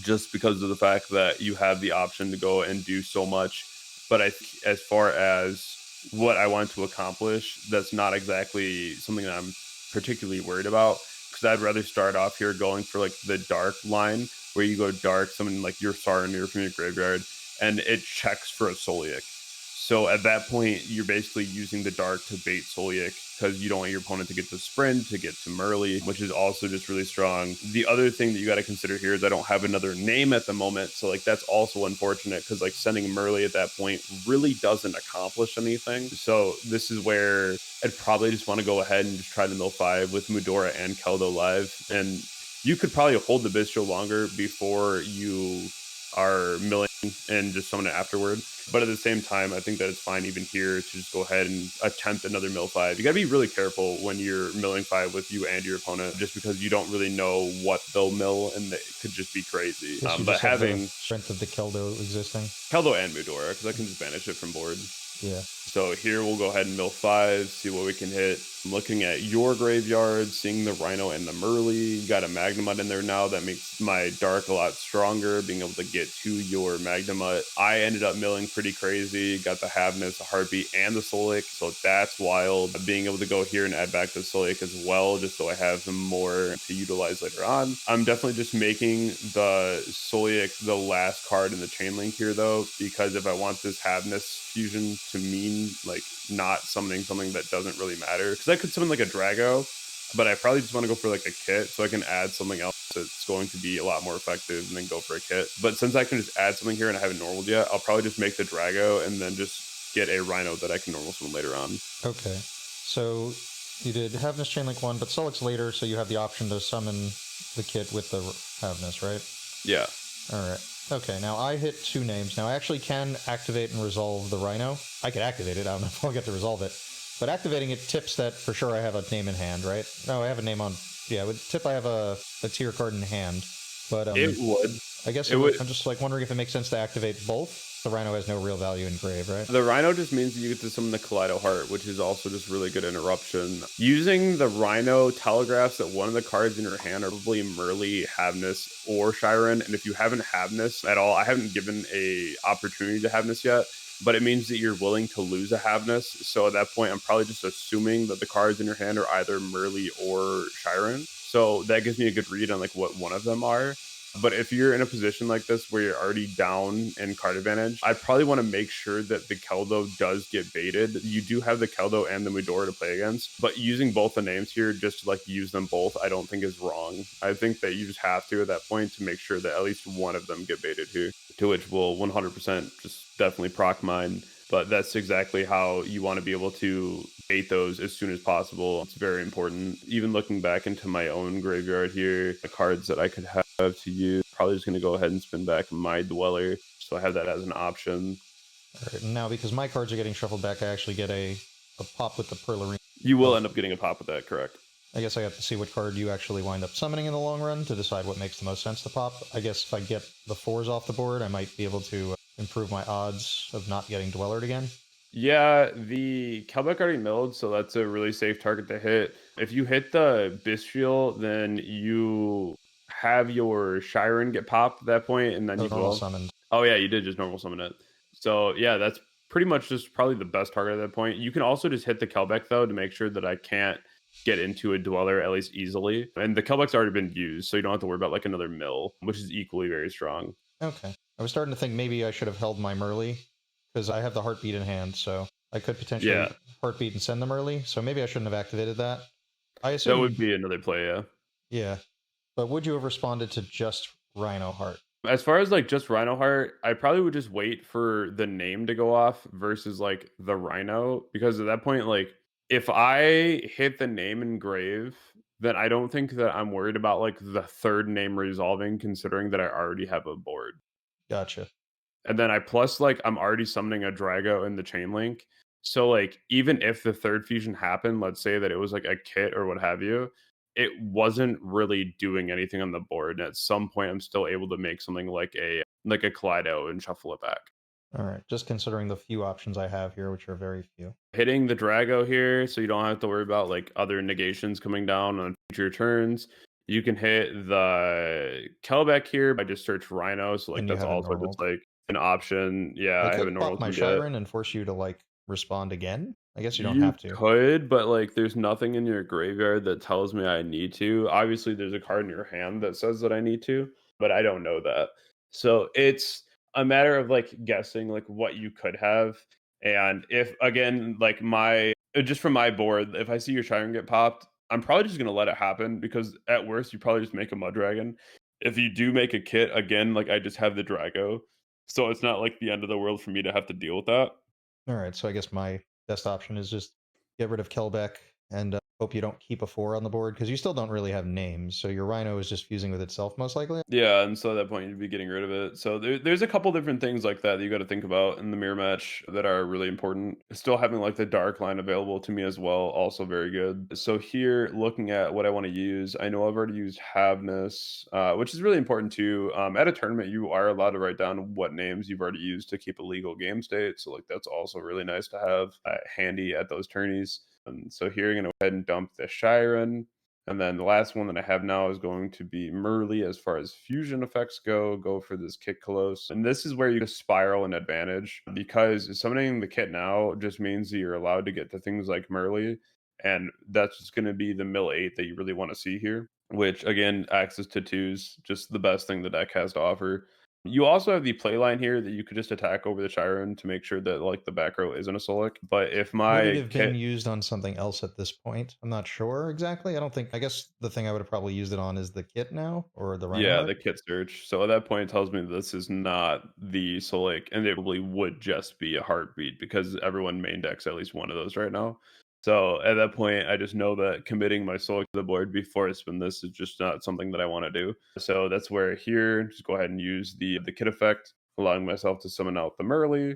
just because of the fact that you have the option to go and do so much. But as far as what I want to accomplish, that's not exactly something that I'm particularly worried about, because I'd rather start off here going for like the dark line, where you go dark, summon like your Saronir from your graveyard, and it checks for a Solic. So at that point, you're basically using the dark to bait Solic, because you don't want your opponent to get to sprint, to get to Merly, which is also just really strong. The other thing that you got to consider here is I don't have another name at the moment. So like that's also unfortunate, because like sending Merly at that point really doesn't accomplish anything. So this is where I'd probably just want to go ahead and just try the mill 5 with Mudora and Keldo live. And you could probably hold the Bestial longer before you are milling and just summon it afterward. But at the same time, I think that it's fine even here to just go ahead and attempt another mill 5. You got to be really careful when you're milling 5 with you and your opponent, just because you don't really know what they'll mill, and it could just be crazy. But having the strength of the Keldo existing, Keldo and Mudora, because I can just banish it from board. Yeah. So here we'll go ahead and mill 5, see what we can hit. I'm looking at your graveyard, seeing the Rhino and the Merly. You got a Magnemite in there now that makes my Dark a lot stronger, being able to get to your Magnemite. I ended up milling pretty crazy, got the Havness, the Heartbeat, and the Solic, so that's wild. Being able to go here and add back the Solic as well, just so I have some more to utilize later on. I'm definitely just making the Solic the last card in the chain link here though, because if I want this Havness fusion to mean like not summoning something that doesn't really matter, because I could summon like a Drago, but I probably just want to go for like a kit so I can add something else that's going to be a lot more effective and then go for a kit. But since I can just add something here and I haven't normaled yet, I'll probably just make the Drago and then just get a Rhino that I can normal summon later on. Okay, so you did Havness Chainlink 1, but Solic's later, so you have the option to summon the kit with the Havness, right? Yeah. All right. Okay, now I hit 2 names. Now I actually can activate and resolve the Rhino. I could activate it, I don't know if I'll get to resolve it. But activating it tips that for sure I have a name in hand, right? No, I have a name on... Yeah, with tip I have a a tier card in hand. But It would. I guess It would. I'm just like wondering if it makes sense to activate both. The Rhino has no real value in grave, right? The Rhino just means that you get to summon the Kaleido Heart, which is also just really good interruption. Using the Rhino telegraphs that one of the cards in your hand are probably Merly, Havness, or Shiren. And if you haven't Havness at all, I haven't given a opportunity to Havness yet, but it means that you're willing to lose a Havness. So at that point, I'm probably just assuming that the cards in your hand are either Merly or Shiren. So that gives me a good read on like what one of them are. But if you're in a position like this where you're already down in card advantage, I probably want to make sure that the Keldo does get baited. You do have the Keldo and the Midora to play against, but using both the names here just to like use them both, I don't think is wrong. I think that you just have to at that point to make sure that at least one of them get baited here, to which will 100% just definitely proc mine. But that's exactly how you want to be able to bait those as soon as possible. It's very important. Even looking back into my own graveyard here, the cards that I could have to use, probably just going to go ahead and spin back my Dweller. So I have that as an option. All right, now, because my cards are getting shuffled back, I actually get a pop with the Perlarine. You will end up getting a pop with that, correct? I guess I have to see what card you actually wind up summoning in the long run to decide what makes the most sense to pop. I guess if I get the 4s off the board, I might be able to improve my odds of not getting Dwellered again. Yeah, the Kelbeck already milled, so that's a really safe target to hit. If you hit the Bestial, then you have your Shiren get popped at that point, and then you normal will. summoned. Oh yeah, you did just normal summon it. So yeah, that's pretty much just probably the best target at that point. You can also just hit the Kelbeck though to make sure that I can't get into a Dweller at least easily. And the Kelbeck's already been used, so you don't have to worry about like another mill, which is equally very strong. Okay. I was starting to think maybe I should have held my Merly, because I have the Heartbeat in hand, so I could potentially Heartbeat and send them early, so maybe I shouldn't have activated that. I assume... That would be another play, yeah. Yeah. But would you have responded to just Rhino Heart? As far as like just Rhino Heart, I probably would just wait for the name to go off versus like the Rhino, because at that point, like if I hit the name in grave, then I don't think that I'm worried about like the third name resolving, considering that I already have a board. Gotcha. And then I plus like I'm already summoning a Drago in the chain link. So like even if the third fusion happened, let's say that it was like a kit or what have you, it wasn't really doing anything on the board. And at some point I'm still able to make something like a Kaleido and shuffle it back. All right, just considering the few options I have here, which are very few. Hitting the Drago here, so you don't have to worry about like other negations coming down on future turns. You can hit the Kelbeck here by just search Rhino, so like And you that's have a also normal. just like an option. Yeah, I I have a could normal pop my to get. Shiren and force you to like respond again. I guess you don't You have to. could, but like there's nothing in your graveyard that tells me I need to. Obviously, there's a card in your hand that says that I need to, but I don't know that. So it's a matter of like guessing like what you could have. And if again, like my just from my board, if I see your Shiren get popped, I'm probably just gonna let it happen, because at worst you probably just make a Mud Dragon. If you do make a kit again, like I just have the Drago. So it's not like the end of the world for me to have to deal with that. All right, so I guess my best option is just get rid of Kelbeck and hope you don't keep a 4 on the board, because you still don't really have names, so your Rhino is just fusing with itself most likely. Yeah, and so at that point you'd be getting rid of it. So there's a couple different things like that you got to think about in the mirror match that are really important. Still having like the dark line available to me as well, also very good. So here, looking at what I want to use, I know I've already used Havness, which is really important too. At a tournament, you are allowed to write down what names you've already used to keep a legal game state. So like that's also really nice to have handy at those tourneys. And so here, I'm gonna go ahead and dump the Shiren. And then the last one that I have now is going to be Merly. As far as fusion effects go for this Kit Kalos. And this is where you just spiral an advantage, because summoning the kit now just means that you're allowed to get to things like Merly. And that's just going to be the mill 8 that you really want to see here, which again, access to 2s, just the best thing the deck has to offer. You also have the play line here that you could just attack over the Shiren to make sure that like the back row isn't a Solic. But if Would my it have kit, been used on something else at this point? I'm not sure exactly. I don't think. I guess the thing I would have probably used it on is the kit now, or the Rhino yeah, Heart. the kit search. So at that point, it tells me this is not the Solic, and it probably would just be a heartbeat, because everyone main decks at least one of those right now. So at that point, I just know that committing my Solic to the board before I spin this is just not something that I want to do. So that's where here, just go ahead and use the kit effect, allowing myself to summon out the Merly.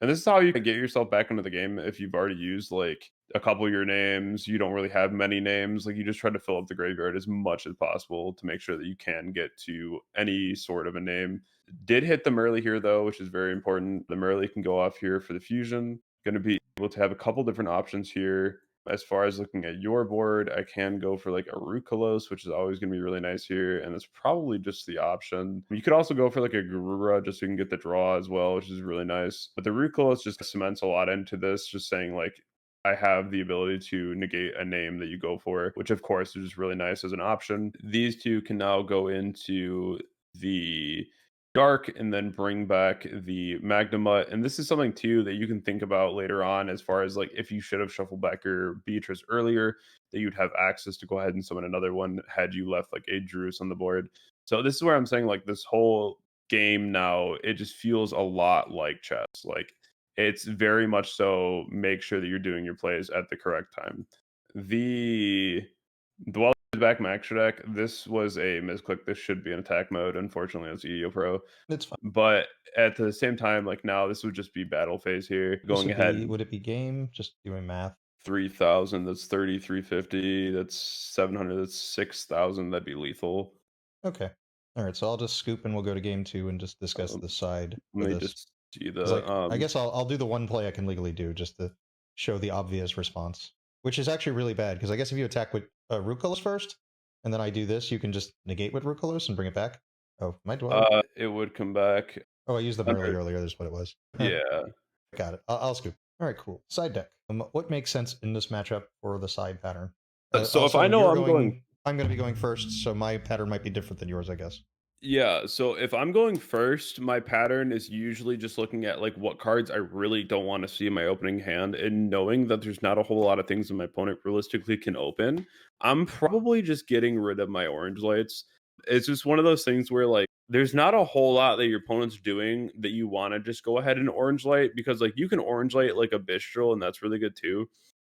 And this is how you can get yourself back into the game if you've already used like a couple of your names. You don't really have many names. Like you just try to fill up the graveyard as much as possible to make sure that you can get to any sort of a name. Did hit the Merly here though, which is very important. The Merly can go off here for the fusion. Going to be able to have a couple different options here. As far as looking at your board, I can go for like a Rucolos, which is always going to be really nice here. And that's probably just the option. You could also go for like a Garura just so you can get the draw as well, which is really nice. But the Rucolos just cements a lot into this, just saying like, I have the ability to negate a name that you go for, which of course is just really nice as an option. These two can now go into the dark and then bring back the Magnamut. And this is something too that you can think about later on as far as like if you should have shuffled back your Beatrice earlier, that you'd have access to go ahead and summon another one had you left like a Druce on the board. So this is where I'm saying like this whole game now, it just feels a lot like chess. Like it's very much so make sure that you're doing your plays at the correct time. The Dwell back Max deck, this was a misclick. This should be in attack mode. Unfortunately, it's Yugioh Pro. It's fine. But at the same time, like now, this would just be battle phase here. Going ahead. Would it be game? Just doing math. 3,000, that's 3,350. That's 700, that's 6,000. That'd be lethal. Okay. All right. So I'll just scoop and we'll go to game 2 and just discuss the side. Let me just see the. Like, I guess I'll do the one play I can legally do just to show the obvious response, which is actually really bad because I guess if you attack with Rucolos first and then I do this, you can just negate with Rucolos and bring it back. Oh, my Dweller. It would come back. Oh, I used the Merly earlier. That's what it was. Yeah. Got it. I'll scoop. All right, cool. Side deck. What makes sense in this matchup for the side pattern? So if I know I'm going to be going first, so my pattern might be different than yours, I guess. Yeah, so if I'm going first, my pattern is usually just looking at like what cards I really don't want to see in my opening hand and knowing that there's not a whole lot of things that my opponent realistically can open. I'm probably just getting rid of my orange lights. It's just one of those things where like there's not a whole lot that your opponent's doing that you want to just go ahead and orange light because like you can orange light like a Bistral and that's really good too.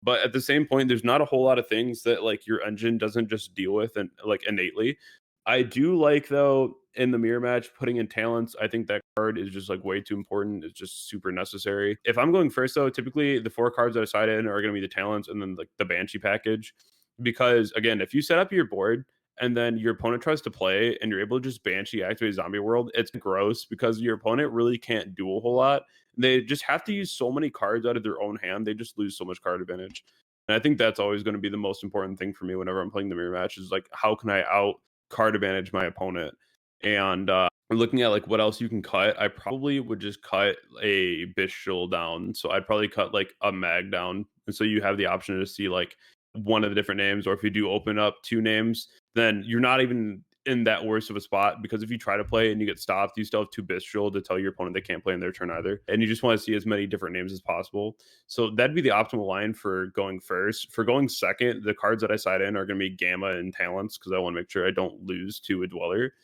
But at the same point, there's not a whole lot of things that like your engine doesn't just deal with and like innately. I do like though in the mirror match putting in talents. I think that card is just like way too important. It's just super necessary. If I'm going first though, typically the 4 cards that I side in are going to be the talents and then like the Banshee package. Because again, if you set up your board and then your opponent tries to play and you're able to just Banshee activate Zombie World, it's gross because your opponent really can't do a whole lot. They just have to use so many cards out of their own hand. They just lose so much card advantage. And I think that's always going to be the most important thing for me whenever I'm playing the mirror match is like, how can I out card advantage my opponent? And looking at like what else you can cut, I probably would just cut a Bistral down. So I'd probably cut like a Mag down. And so you have the option to see like one of the different names, or if you do open up 2 names, then you're not even in that worse of a spot because if you try to play and you get stopped, you still have 2 Bistral to tell your opponent they can't play in their turn either. And you just want to see as many different names as possible. So that'd be the optimal line for going first. For going second, the cards that I side in are going to be Gamma and Talents because I want to make sure I don't lose to a Dweller.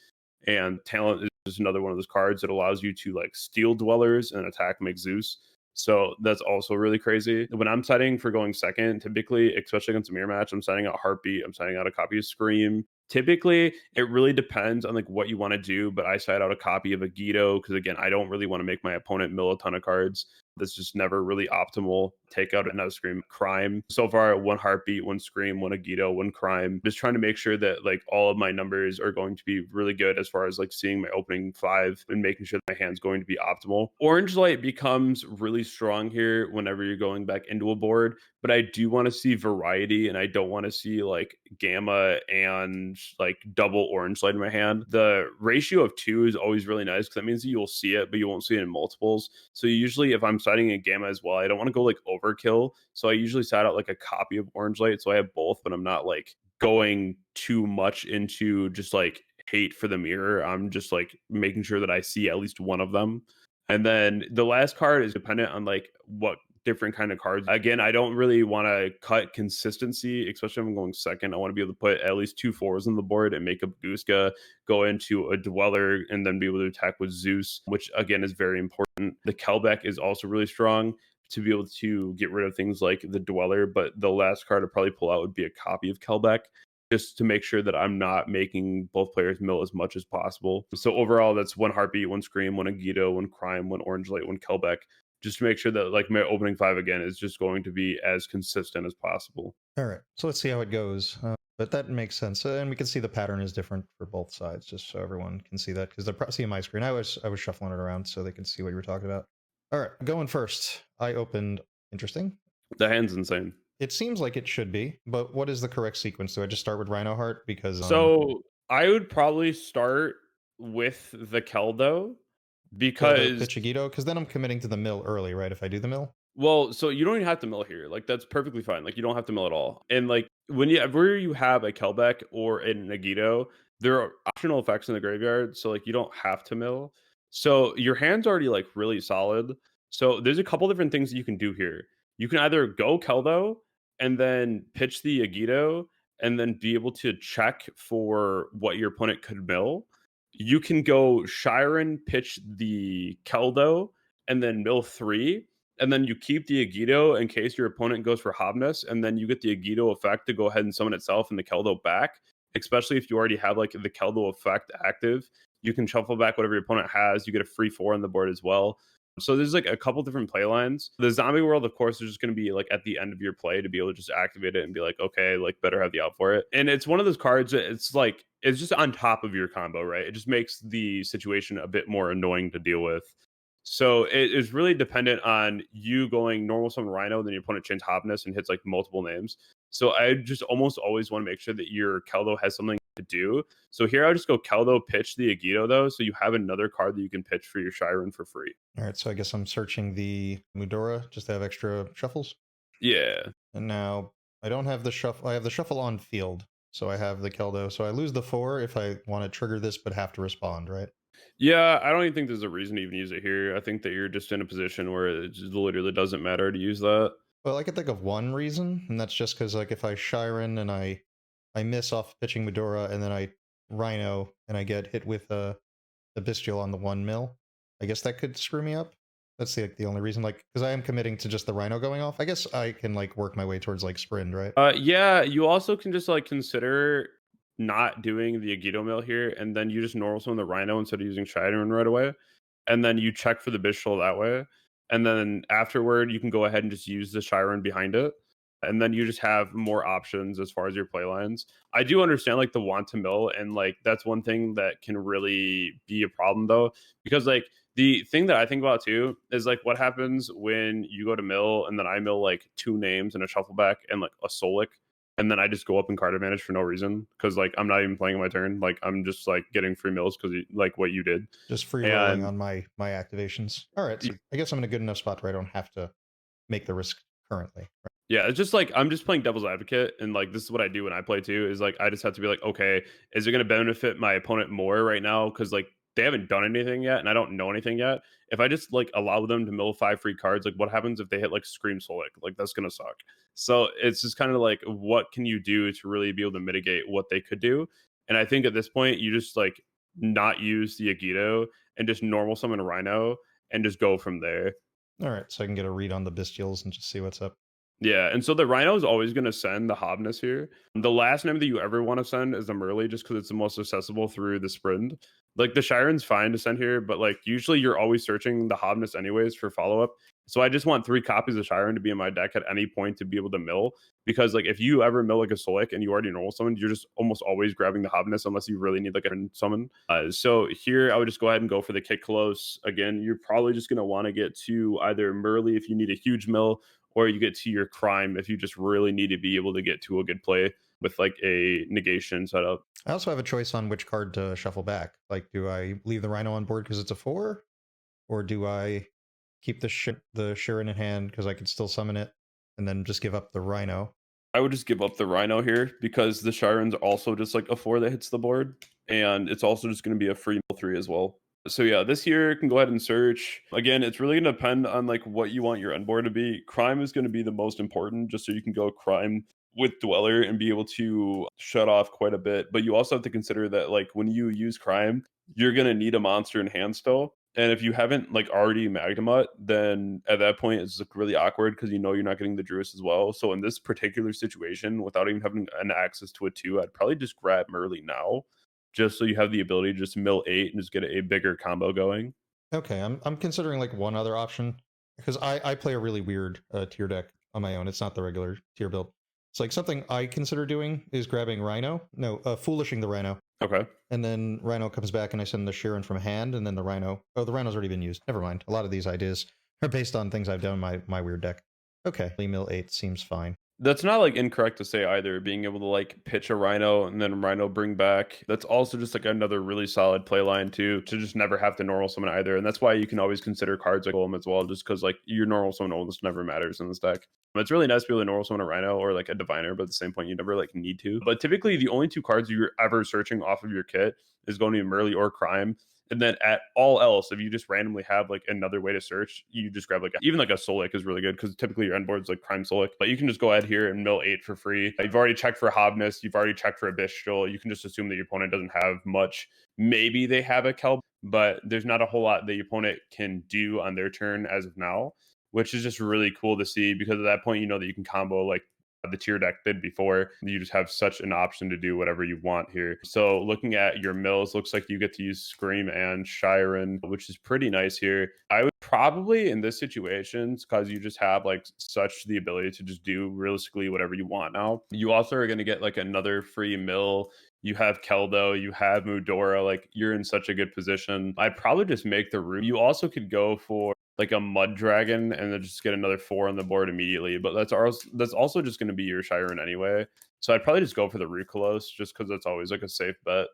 And Talent is another one of those cards that allows you to like steal Dwellers and attack make Zeus. So that's also really crazy. When I'm setting for going second, typically, especially against a mirror match, I'm setting out Heartbeat, I'm setting out a copy of Scream. Typically, it really depends on like what you want to do, but I set out a copy of a Guido because again, I don't really want to make my opponent mill a ton of cards. That's just never really optimal. Take out another Scream. Crime. So far, 1 Heartbeat, 1 Scream, 1 Agido, 1 Crime. Just trying to make sure that like all of my numbers are going to be really good as far as like seeing my opening 5 and making sure that my hand's going to be optimal. Orange light becomes really strong here whenever you're going back into a board, but I do want to see variety and I don't want to see like Gamma and like double orange light in my hand. The ratio of 2 is always really nice because that means that you'll see it, but you won't see it in multiples. So usually if I'm siding a Gamma as well, I don't want to go like overkill. So I usually side out like a copy of orange light. So I have both, but I'm not like going too much into just like hate for the mirror. I'm just like making sure that I see at least one of them. And then the last card is dependent on like what different kind of cards. Again, I don't really want to cut consistency, especially if I'm going second. I want to be able to put at least 2 4s on the board and make a Guska, go into a Dweller, and then be able to attack with Zeus, which again is very important. The Kelbeck is also really strong to be able to get rid of things like the Dweller, but the last card I'd probably pull out would be a copy of Kelbeck, just to make sure that I'm not making both players mill as much as possible. So overall, that's 1 Heartbeat, 1 Scream, 1 Agido, 1 Crime, 1 Orange Light, 1 Kelbeck. just to make sure that like my opening 5 again is just going to be as consistent as possible. All right, so let's see how it goes. But that makes sense, and we can see the pattern is different for both sides, just so everyone can see that because they're seeing my screen. I was shuffling it around so they can see what you were talking about. All right, going first. I opened. Interesting. The hand's insane. It seems like it should be, but what is the correct sequence? Do I just start with Rhino Heart because So I would probably start with the Keldo Keldo because Pichigito? Because then I'm committing to the mill early, right? If I do the mill. well, so you don't even have to mill here. Like that's perfectly fine. Like you don't have to mill at all. And like whenever you have a Kelbeck or a Nagito, there are optional effects in the graveyard, so like you don't have to mill. So your hand's already like really solid. So there's a couple different things that you can do here. You can either go Keldo and then pitch the Agito and then be able to check for what your opponent could mill. You can go Shiren, pitch the Keldo, and then mill 3, and then you keep the Agito in case your opponent goes for Hobness, and then you get the Agito effect to go ahead and summon itself and the Keldo back, especially if you already have like the Keldo effect active. You can shuffle back whatever your opponent has. You get a free 4 on the board as well. So there's like a couple different play lines. The zombie world, of course, is just going to be like at the end of your play to be able to just activate it and be like, okay, like better have the out for it. And it's one of those cards that it's like, it's just on top of your combo, right? It just makes the situation a bit more annoying to deal with. So it is really dependent on you going normal summon Rhino, then your opponent chains Hobness and hits like multiple names. So I just almost always want to make sure that your Keldo has something to do. So here I'll just go Keldo, pitch the Agito though, so you have another card that you can pitch for your Shiren for free. All right, so I guess I'm searching the Mudora just to have extra shuffles. Yeah. And now I don't have the shuffle. I have the shuffle on field, so I have the Keldo. So I lose the 4 if I want to trigger this, but have to respond, right? Yeah, I don't even think there's a reason to even use it here. I think that you're just in a position where it just literally doesn't matter to use that. Well, I can think of one reason, and that's just because like if I Shiren and I miss off pitching Medora, and then I Rhino and I get hit with the Bestial on the 1 mil, I guess that could screw me up. That's the only reason, like, because I am committing to just the Rhino going off. I guess I can like work my way towards like Sprint, right? Yeah, you also can just like consider not doing the Agito mill here, and then you just normal summon the Rhino instead of using Shiren right away, and then you check for the Bishul that way, and then afterward you can go ahead and just use the Shiren behind it, and then you just have more options as far as your play lines. I do understand like the want to mill, and like that's one thing that can really be a problem though, because like the thing that I think about too is like what happens when you go to mill and then I mill like 2 names and a shuffle back and like a Solic, and then I just go up in card advantage for no reason because like I'm not even playing my turn. Like I'm just like getting free mills because like what you did. Just free rolling on my activations. All right, so I guess I'm in a good enough spot where I don't have to make the risk currently. Right? Yeah, it's just like I'm just playing devil's advocate, and like this is what I do when I play too. Is like I just have to be like, okay, is it going to benefit my opponent more right now? Because like they haven't done anything yet, and I don't know anything yet. If I just like allow them to mill 5 free cards, like what happens if they hit like Scream Solic? Like that's gonna suck. So it's just kind of like, what can you do to really be able to mitigate what they could do? And I think at this point, you just like not use the Agito and just normal summon a Rhino and just go from there. All right, so I can get a read on the Bestials and just see what's up. Yeah, and so the Rhino is always going to send the Hobness here. The last name that you ever want to send is the Merly, just because it's the most accessible through the Sprint. Like the Shiren's fine to send here, but like usually you're always searching the Hobness anyways for follow up. So I just want 3 copies of Shiren to be in my deck at any point to be able to mill, because like if you ever mill like a Solic and you already normal summon, you're just almost always grabbing the Hobness unless you really need like a summon. So here I would just go ahead and go for the Kick Close. Again, you're probably just going to want to get to either Merly if you need a huge mill, or you get to your crime if you just really need to be able to get to a good play with like a negation setup. I also have a choice on which card to shuffle back. Like, do I leave the Rhino on board because it's a 4? Or do I keep the Shiren in hand because I could still summon it and then just give up the Rhino? I would just give up the Rhino here because the Shiren's also just like a 4 that hits the board, and it's also just going to be a free mill 3 as well. So yeah, this here can go ahead and search. Again, it's really going to depend on like what you want your end board to be. Crime is going to be the most important, just so you can go crime with Dweller and be able to shut off quite a bit. But you also have to consider that like when you use crime, you're going to need a monster in hand still. And if you haven't like already Magnemut, then at that point it's like really awkward because you know you're not getting the Druis as well. So in this particular situation, without even having an access to a 2, I'd probably just grab Merly now, just so you have the ability to just mill 8 and just get a bigger combo going. Okay, I'm considering like one other option. because I play a really weird tier deck on my own. It's not the regular tier build. It's like something I consider doing is grabbing Rhino. No, foolishing the Rhino. Okay. And then Rhino comes back and I send the Sheeran from hand, and then the Rhino... Oh, the Rhino's already been used. Never mind. A lot of these ideas are based on things I've done in my weird deck. Okay, mill 8 seems fine. That's not like incorrect to say either. Being able to like pitch a Rhino and then Rhino bring back. That's also just like another really solid play line too, to just never have to normal summon either. And that's why you can always consider cards like Golem as well, just because like your normal summon almost never matters in this deck. It's really nice to be able to normal summon a Rhino or like a Diviner, but at the same point, you never like need to. But typically, the only two cards you're ever searching off of your kit is going to be Merly or Crime. And then at all else, if you just randomly have like another way to search, you just grab like even like a Solik is really good because typically your end board is like Crime Solik. But you can just go ahead here and mill 8 for free. You've already checked for Hobness. You've already checked for a Bestial. You can just assume that your opponent doesn't have much. Maybe they have a Kelp, but there's not a whole lot that your opponent can do on their turn as of now, which is just really cool to see because at that point, you know that you can combo like the tier deck did before. You just have such an option to do whatever you want here. So looking at your mills, looks like you get to use Scream and Shiren, which is pretty nice here. I would probably in this situations, because you just have like such the ability to just do realistically whatever you want now. You also are going to get like another free mill. You have Keldo, you have Mudora, like you're in such a good position. I'd probably just make the room. You also could go for like a Mud Dragon and then just get another 4 on the board immediately. But that's also just going to be your Shiren anyway. So I'd probably just go for the Rukolos just because that's always like a safe bet.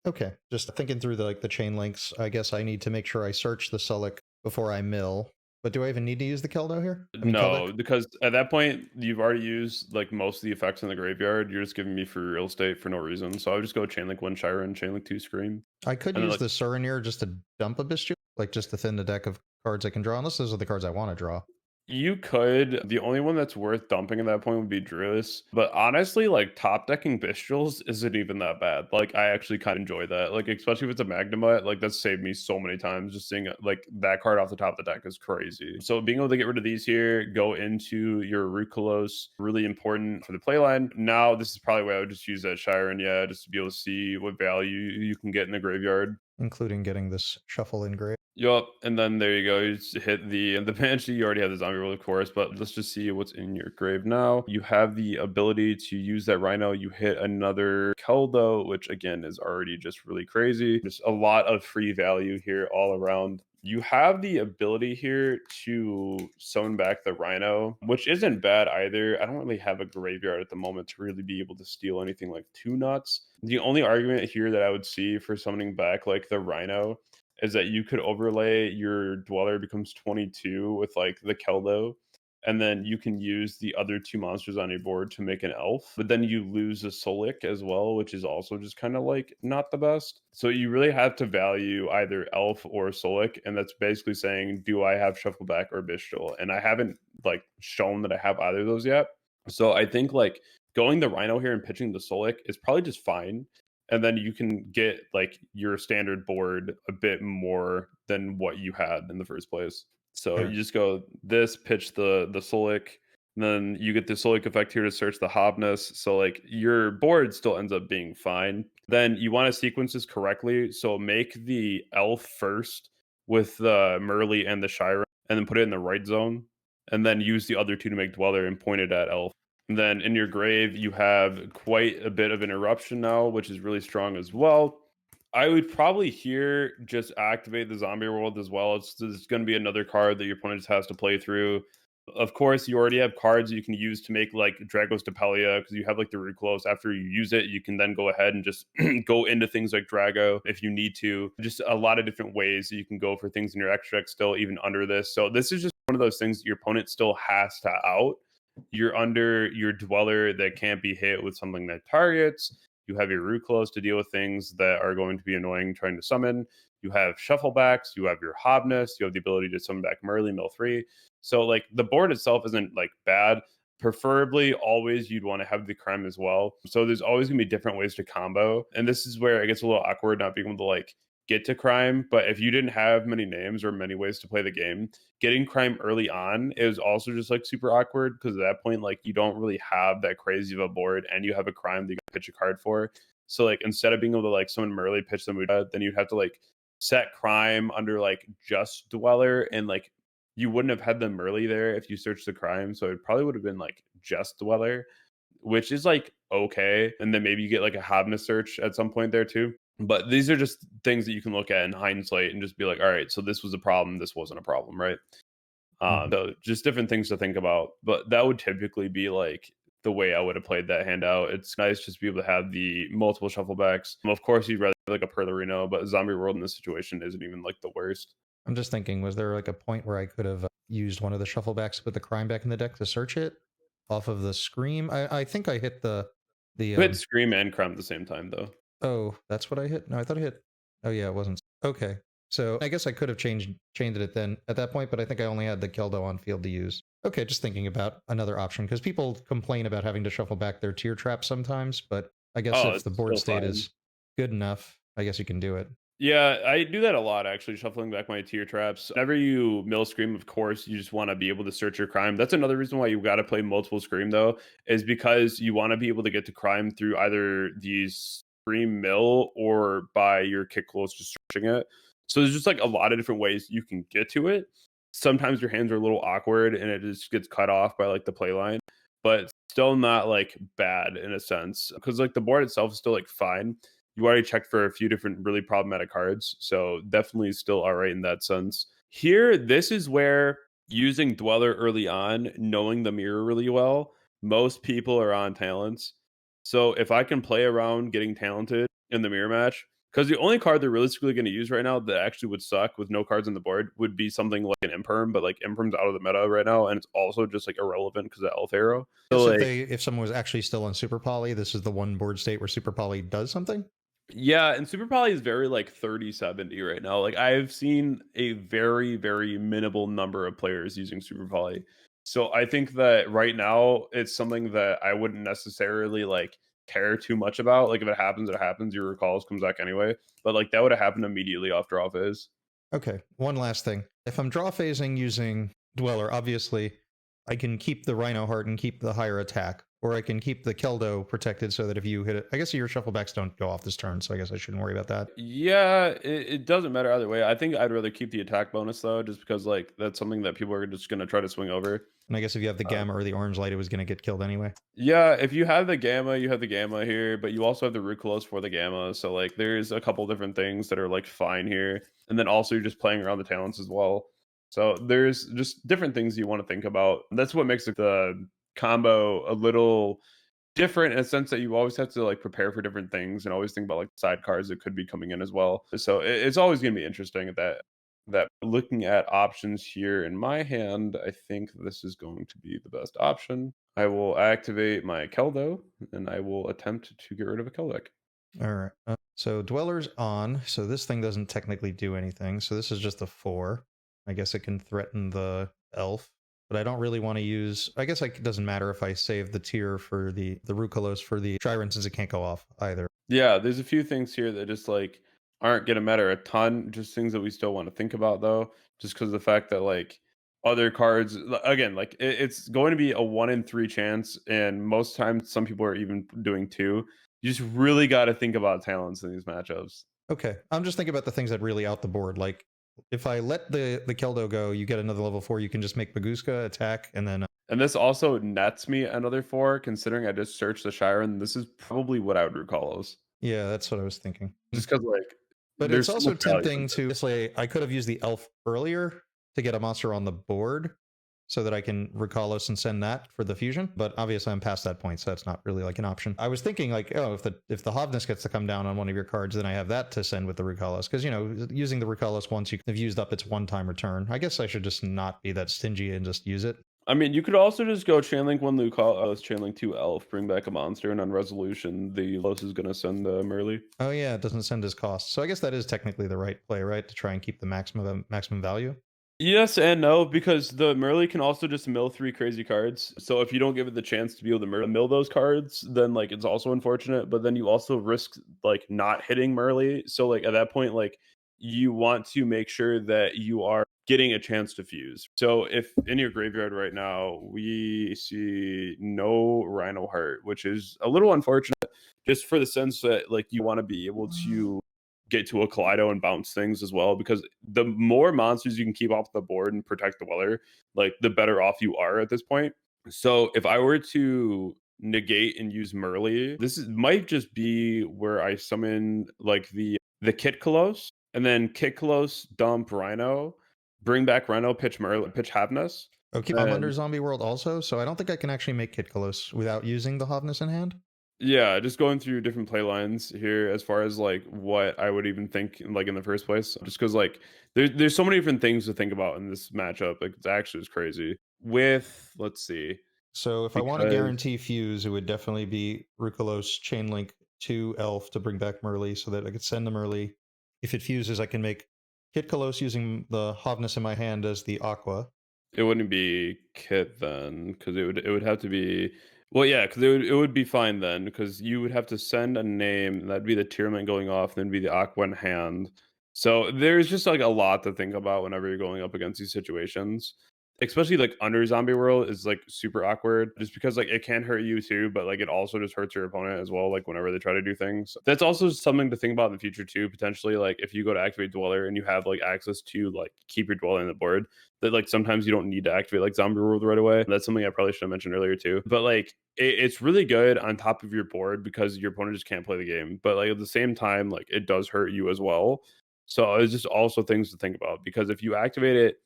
Okay, just thinking through the chain links, I guess I need to make sure I search the Sulik before I mill. But do I even need to use the Keldo here? No, because at that point you've already used like most of the effects in the graveyard. You're just giving me free real estate for no reason. So I would just go Chainlink 1 Shiren, Chainlink 2 Scream. I could And then, use like, the Surinir just to dump a Bestial, like just to thin the deck of cards I can draw, unless those are the cards I want to draw. you could. The only one that's worth dumping at that point would be Druis. But honestly, like top decking Bestials isn't even that bad. Like I actually kind of enjoy that. Like especially if it's a Magnemite, like that's saved me so many times. Just seeing like that card off the top of the deck is crazy. So being able to get rid of these here, go into your Rukolos, really important for the play line. Now this is probably where I would just use that Shiren, yeah, just to be able to see what value you can get in the graveyard. Including getting this shuffle engraved. Yup, and then there you go. You just hit the Banshee. You already have the zombie roll, of course, but let's just see what's in your grave now. You have the ability to use that Rhino. You hit another Keldo, which again is already just really crazy. Just a lot of free value here all around. You have the ability here to summon back the Rhino, which isn't bad either. I don't really have a graveyard at the moment to really be able to steal anything like too nuts. The only argument here that I would see for summoning back like the Rhino is that you could overlay your Dweller becomes 22 with like the Keldo, and then you can use the other 2 monsters on your board to make an elf, but then you lose a Solik as well, which is also just kind of like not the best. So you really have to value either elf or Solik, and that's basically saying, do I have Shuffleback or Bestial? And I haven't like shown that I have either of those yet. So I think like going the Rhino here and pitching the Solik is probably just fine, and then you can get like your standard board a bit more than what you had in the first place. So Sure. you just go this, pitch the Solik, and then you get the Solik effect here to search the Hobness. So like your board still ends up being fine. Then you want to sequence this correctly. So make the Elf first with the Merly and the Shiren, and then put it in the right zone, and then use the other 2 to make Dweller and point it at Elf. And then in your grave, you have quite a bit of an eruption now, which is really strong as well. I would probably here just activate the zombie world as well. It's going to be another card that your opponent just has to play through. Of course, you already have cards you can use to make like Dragos Depelia because you have like the Rukolos. After you use it, you can then go ahead and just go into things like Drago if you need to. Just a lot of different ways that you can go for things in your extra deck still, even under this. So this is just one of those things that your opponent still has to out. You're under your Dweller that can't be hit with something that targets. You have your Rukolos to deal with things that are going to be annoying trying to summon. You have Shufflebacks. You have your Hobness. You have the ability to summon back Merly, Mill 3. So, like, the board itself isn't, like, bad. Preferably, always you'd want to have the Crime as well. So there's always going to be different ways to combo. And this is where it gets a little awkward not being able to, like, get to Crime. But if you didn't have many names or many ways to play the game, getting Crime early on is also just like super awkward because at that point, like you don't really have that crazy of a board and you have a Crime that you can pitch a card for. So like instead of being able to like summon Merly, pitch the Muda, then you'd have to like set Crime under like just Dweller and like you wouldn't have had the Merly there if you searched the crime. So it probably would have been like just Dweller, which is like okay. And then maybe you get like a Hobness search at some point there too. But these are just things that you can look at in hindsight and just be like, all right, so this was a problem. This wasn't a problem, right? So just different things to think about. But that would typically be like the way I would have played that hand out. It's nice just to be able to have the multiple shufflebacks. Of course, you'd rather like a Perlerino, but Zombie World in this situation isn't even like the worst. I'm just thinking, was there like a point where I could have used one of the shufflebacks with the crime back in the deck to search it off of the Scream? I think I hit the You hit Scream and Crime at the same time, though. Oh, that's what I hit? No, I thought I hit. Oh yeah, it wasn't. Okay. So I guess I could have changed it then at that point, but I think I only had the Keldo on field to use. Okay, just thinking about another option, because people complain about having to shuffle back their tier traps sometimes, but I guess Oh, if it's the board still state fine. is good enough, I guess you can do it. Yeah, I do that a lot actually, shuffling back my tier traps. Whenever you mill Scream, of course, you just want to be able to search your crime. That's another reason why you got to play multiple Scream, though, is because you want to be able to get to crime through either these Scream mill or by your kick close just searching it. So there's just like a lot of different ways you can get to it. Sometimes your hands are a little awkward and it just gets cut off by like the play line, but still not like bad in a sense because like the board itself is still like fine. You already checked for a few different really problematic cards, so definitely still all right in that sense. Here, this is where using Dweller early on, knowing the mirror really well, most people are on talents. So if I can play around getting talented in the mirror match, because the only card they're realistically going to use right now that actually would suck with no cards on the board would be something like an Imperm, but like Imperm's out of the meta right now, and it's also just like irrelevant because of Elf Arrow. So Guess like, if someone was actually still on Super Poly, this is the one board state where Super Poly does something? yeah, and Super Poly is very like 30-70 right now. Like I've seen a very, very minimal number of players using Super Poly. So I think that right now it's something that I wouldn't necessarily like care too much about. Like if it happens, it happens. Your recalls comes back anyway. But like that would have happened immediately off draw phase. Okay, one last thing. If I'm draw phasing using Dweller, obviously I can keep the Rhino Heart and keep the higher attack, or I can keep the Keldo protected so that if you hit it, I guess your shufflebacks don't go off this turn, so I guess I shouldn't worry about that. Yeah, it doesn't matter either way. I think I'd rather keep the attack bonus though, just because like that's something that people are just gonna try to swing over. And I guess if you have the Gamma or the Orange Light, it was going to get killed anyway. Yeah, if you have the gamma, you have the gamma here, but you also have the Rucolos for the gamma. So like there's a couple different things that are like fine here. And then also you're just playing around the talents as well. So there's just different things you want to think about. That's what makes the combo a little different in a sense that you always have to like prepare for different things and always think about like side cards that could be coming in as well. So it's always going to be interesting at that looking at options here in my hand, I think this is going to be the best option. I will activate my Keldo and I will attempt to get rid of a Keldek. All right. So Dweller's on, so this thing doesn't technically do anything. So this is just a 4. I guess it can threaten the elf, but I don't really want to use. I guess it doesn't matter if I save the tier for the Rucolos for the Chiron since it can't go off either. Yeah, there's a few things here that just like aren't gonna matter a ton. Just things that we still want to think about though, just because of the fact that like other cards again, like it's going to be a 1 in 3 chance, and most times some people are even doing 2. You just really got to think about talents in these matchups. Okay, I'm just thinking about the things that really out the board. Like if I let the Keldo go, you get another level 4. You can just make Baguska attack, and then And this also nets me another 4, considering I just searched the Chiron. This is probably what I would recall as. yeah, that's what I was thinking. Just because like But it's there's so also much value in tempting to just say I could have used the elf earlier to get a monster on the board so that I can recall us and send that for the fusion. But obviously I'm past that point, so that's not really like an option. I was thinking like, oh, if the Hovness gets to come down on one of your cards, then I have that to send with the Rucalos. Because you know, using the Rucalos once you have used up its one-time return. I guess I should just not be that stingy and just use it. I mean, you could also just go Chainlink 1 Lucalos, Chainlink 2 Elf, bring back a monster, and on resolution, the Los is going to send Merly. Oh yeah, it doesn't send his cost. So I guess that is technically the right play, right? To try and keep the maximum value. Yes and no, because the Merly can also just mill 3 crazy cards. So if you don't give it the chance to be able to mill those cards, then like it's also unfortunate. But then you also risk like not hitting Merly. So like at that point, like you want to make sure that you are getting a chance to fuse. So if in your graveyard right now we see no Rhino Heart, which is a little unfortunate, just for the sense that like you want to be able to get to a Kaleido and bounce things as well, because the more monsters you can keep off the board and protect the Weller, like the better off you are at this point. So if I were to negate and use Merly, might just be where I summon like the Kit Kalos, and then Kit Kalos dump Rhino, bring back Rhino, pitch Merly, pitch Havness. I'm under Zombie World also, so I don't think I can actually make Kit Kalos without using the Hovness in hand. Yeah, just going through different play lines here as far as like what I would even think like in the first place. Just because like there's so many different things to think about in this matchup. Like it's actually is crazy. With let's see. So if I want to Because guarantee fuse, it would definitely be Rukalos Chainlink to Elf to bring back Merly so that I could send the Merly. If it fuses, I can make Kit Kalos using the Hovness in my hand as the Aqua. it wouldn't be Kit then, because it would have to be, well, yeah, because it would be fine then, because you would have to send a name, and that'd be the Tearlament going off, then be the Aqua in hand. So there's just like a lot to think about whenever you're going up against these situations. Especially like under Zombie World is like super awkward, just because like it can hurt you too, but like it also just hurts your opponent as well, like whenever they try to do things. That's also something to think about in the future too, potentially. Like if you go to activate Dweller and you have like access to like keep your Dweller on the board, that like sometimes you don't need to activate like Zombie World right away. That's something I probably should have mentioned earlier too. But like it's really good on top of your board because your opponent just can't play the game. But like at the same time, like it does hurt you as well. So it's just also things to think about, because if you activate it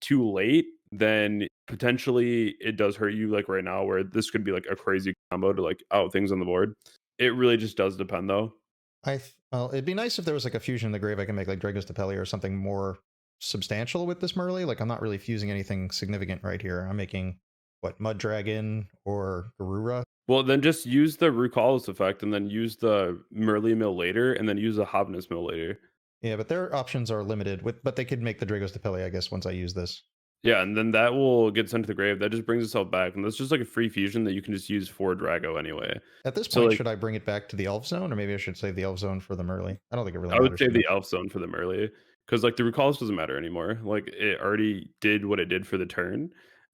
too late, then potentially it does hurt you, like right now, where this could be like a crazy combo to like out things on the board. It really just does depend though. Well, it'd be nice if there was like a fusion in the grave I can make like Dragos Tepelia or something more substantial with this Merly. Like I'm not really fusing anything significant right here. I'm making what, Mud Dragon or Garura. Well, then just use the Rukalis effect and then use the Merly mill later and then use the Hobness mill later. Yeah, but their options are limited. But they could make the Dragos Tepelia, I guess, once I use this. Yeah, and then that will get sent to the grave. That just brings itself back. And that's just like a free fusion that you can just use for Drago anyway. At this So point, like should I bring it back to the Elf Zone, or maybe I should save the Elf Zone for the Merly? I don't think it really I would matters say too the much. Elf Zone for them early, because like the Recalls doesn't matter anymore. Like it already did what it did for the turn,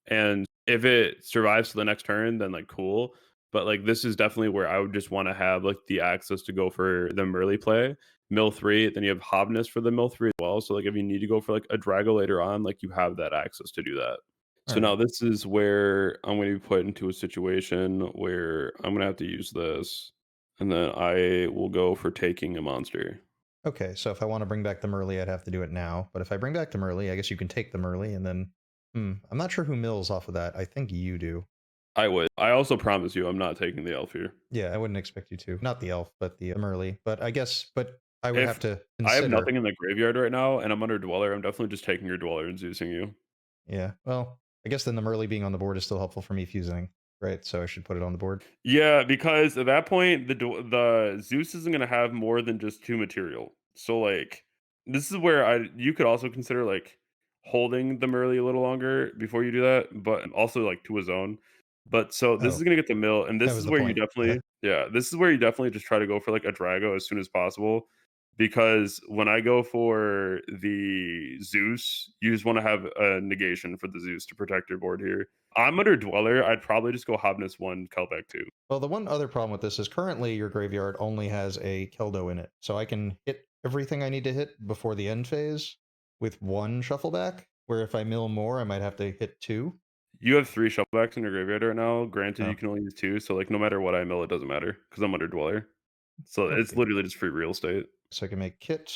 and if it survives to the next turn, then like cool. But like this is definitely where I would just want to have like the access to go for the early play. Mill 3, then you have Hobness for the Mill 3 as well. So like if you need to go for like a Drago later on, like you have that access to do that. All So right. now this is where I'm going to be put into a situation where I'm going to have to use this, and then I will go for taking a monster. Okay, so if I want to bring back the Merly, I'd have to do it now. But if I bring back the Merly, I guess you can take the Merly, and then... I'm not sure who mills off of that. I think you do. I would. I also promise you I'm not taking the elf here. Yeah, I wouldn't expect you to. Not the elf, but the Merly. But I guess... But I would have If to I have consider... nothing in the graveyard right now and I'm under Dweller, I'm definitely just taking your Dweller and Zeusing you. Yeah, well, I guess then the Merly being on the board is still helpful for me fusing, right? So I should put it on the board. Yeah, because at that point the Zeus isn't going to have more than just 2 material. So like this is where you could also consider like holding the Merly a little longer before you do that, but also like to a zone. But so this Oh, is going to get the mill, and that this was is the where you point. definitely, yeah, this is where you definitely just try to go for like a Drago as soon as possible, because when I go for the Zeus, you just want to have a negation for the Zeus to protect your board here. I'm under Dweller. I'd probably just go Hobness 1, Kelbeck 2. Well, the one other problem with this is currently your graveyard only has a Keldo in it. So I can hit everything I need to hit before the end phase with one shuffle back, where if I mill more, I might have to hit two. You have 3 shufflebacks in your graveyard right now. Granted, Oh, you can only use 2, so like no matter what I mill, it doesn't matter because I'm under Dweller. So it's okay. literally just free real estate. So I can make Kit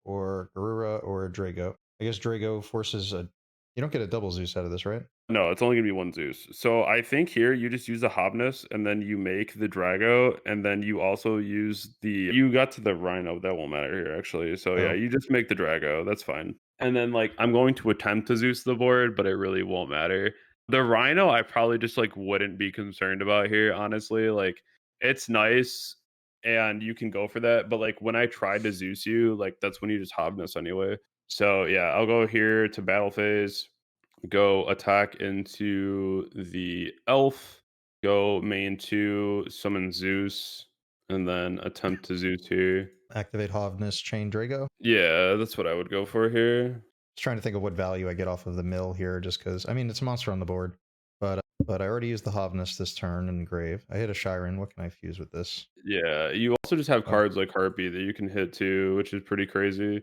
or Garura or Drago. I guess Drago forces a... You don't get a double Zeus out of this, right? No, it's only gonna be 1 Zeus. So I think here you just use the Hobness and then you make the Drago, and then you also use the, you got to the Rhino, that won't matter here actually. So yeah, Oh, you just make the Drago, that's fine. And then like I'm going to attempt to Zeus the board, but it really won't matter. The Rhino I probably just like wouldn't be concerned about here, honestly. Like it's nice and you can go for that, but like when I tried to Zeus you, like that's when you just Hobness anyway. So yeah, I'll go here to battle phase, go attack into the elf, go main 2, summon Zeus, and then attempt to Zeus here. activate Hovness, chain Drago. Yeah, that's what I would go for here. Just trying to think of what value I get off of the mill here, just because, I mean, it's a monster on the board. But But I already used the Hovness this turn and Grave. I hit a Shiren. What can I fuse with this? Yeah, you also just have Oh, cards like Harpy that you can hit too, which is pretty crazy.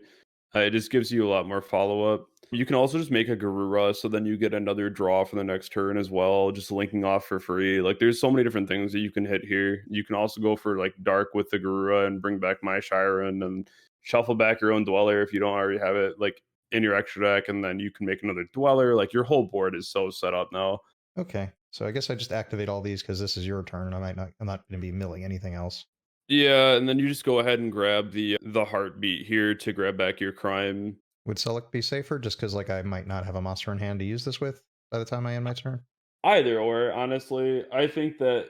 It just gives you a lot more follow-up. You can also just make a Garura, so then you get another draw for the next turn as well, just linking off for free. Like, there's so many different things that you can hit here. You can also go for, like, Dark with the Garura and bring back my Shiren and shuffle back your own Dweller if you don't already have it, like, in your extra deck, and then you can make another Dweller. Like, your whole board is so set up now. okay. So I guess I just activate all these because this is your turn. I'm not going to be milling anything else. Yeah, and then you just go ahead and grab the Heartbeat here to grab back your Crime. Would Select be safer just because like I might not have a monster in hand to use this with by the time I end my turn? Either or, honestly. I think that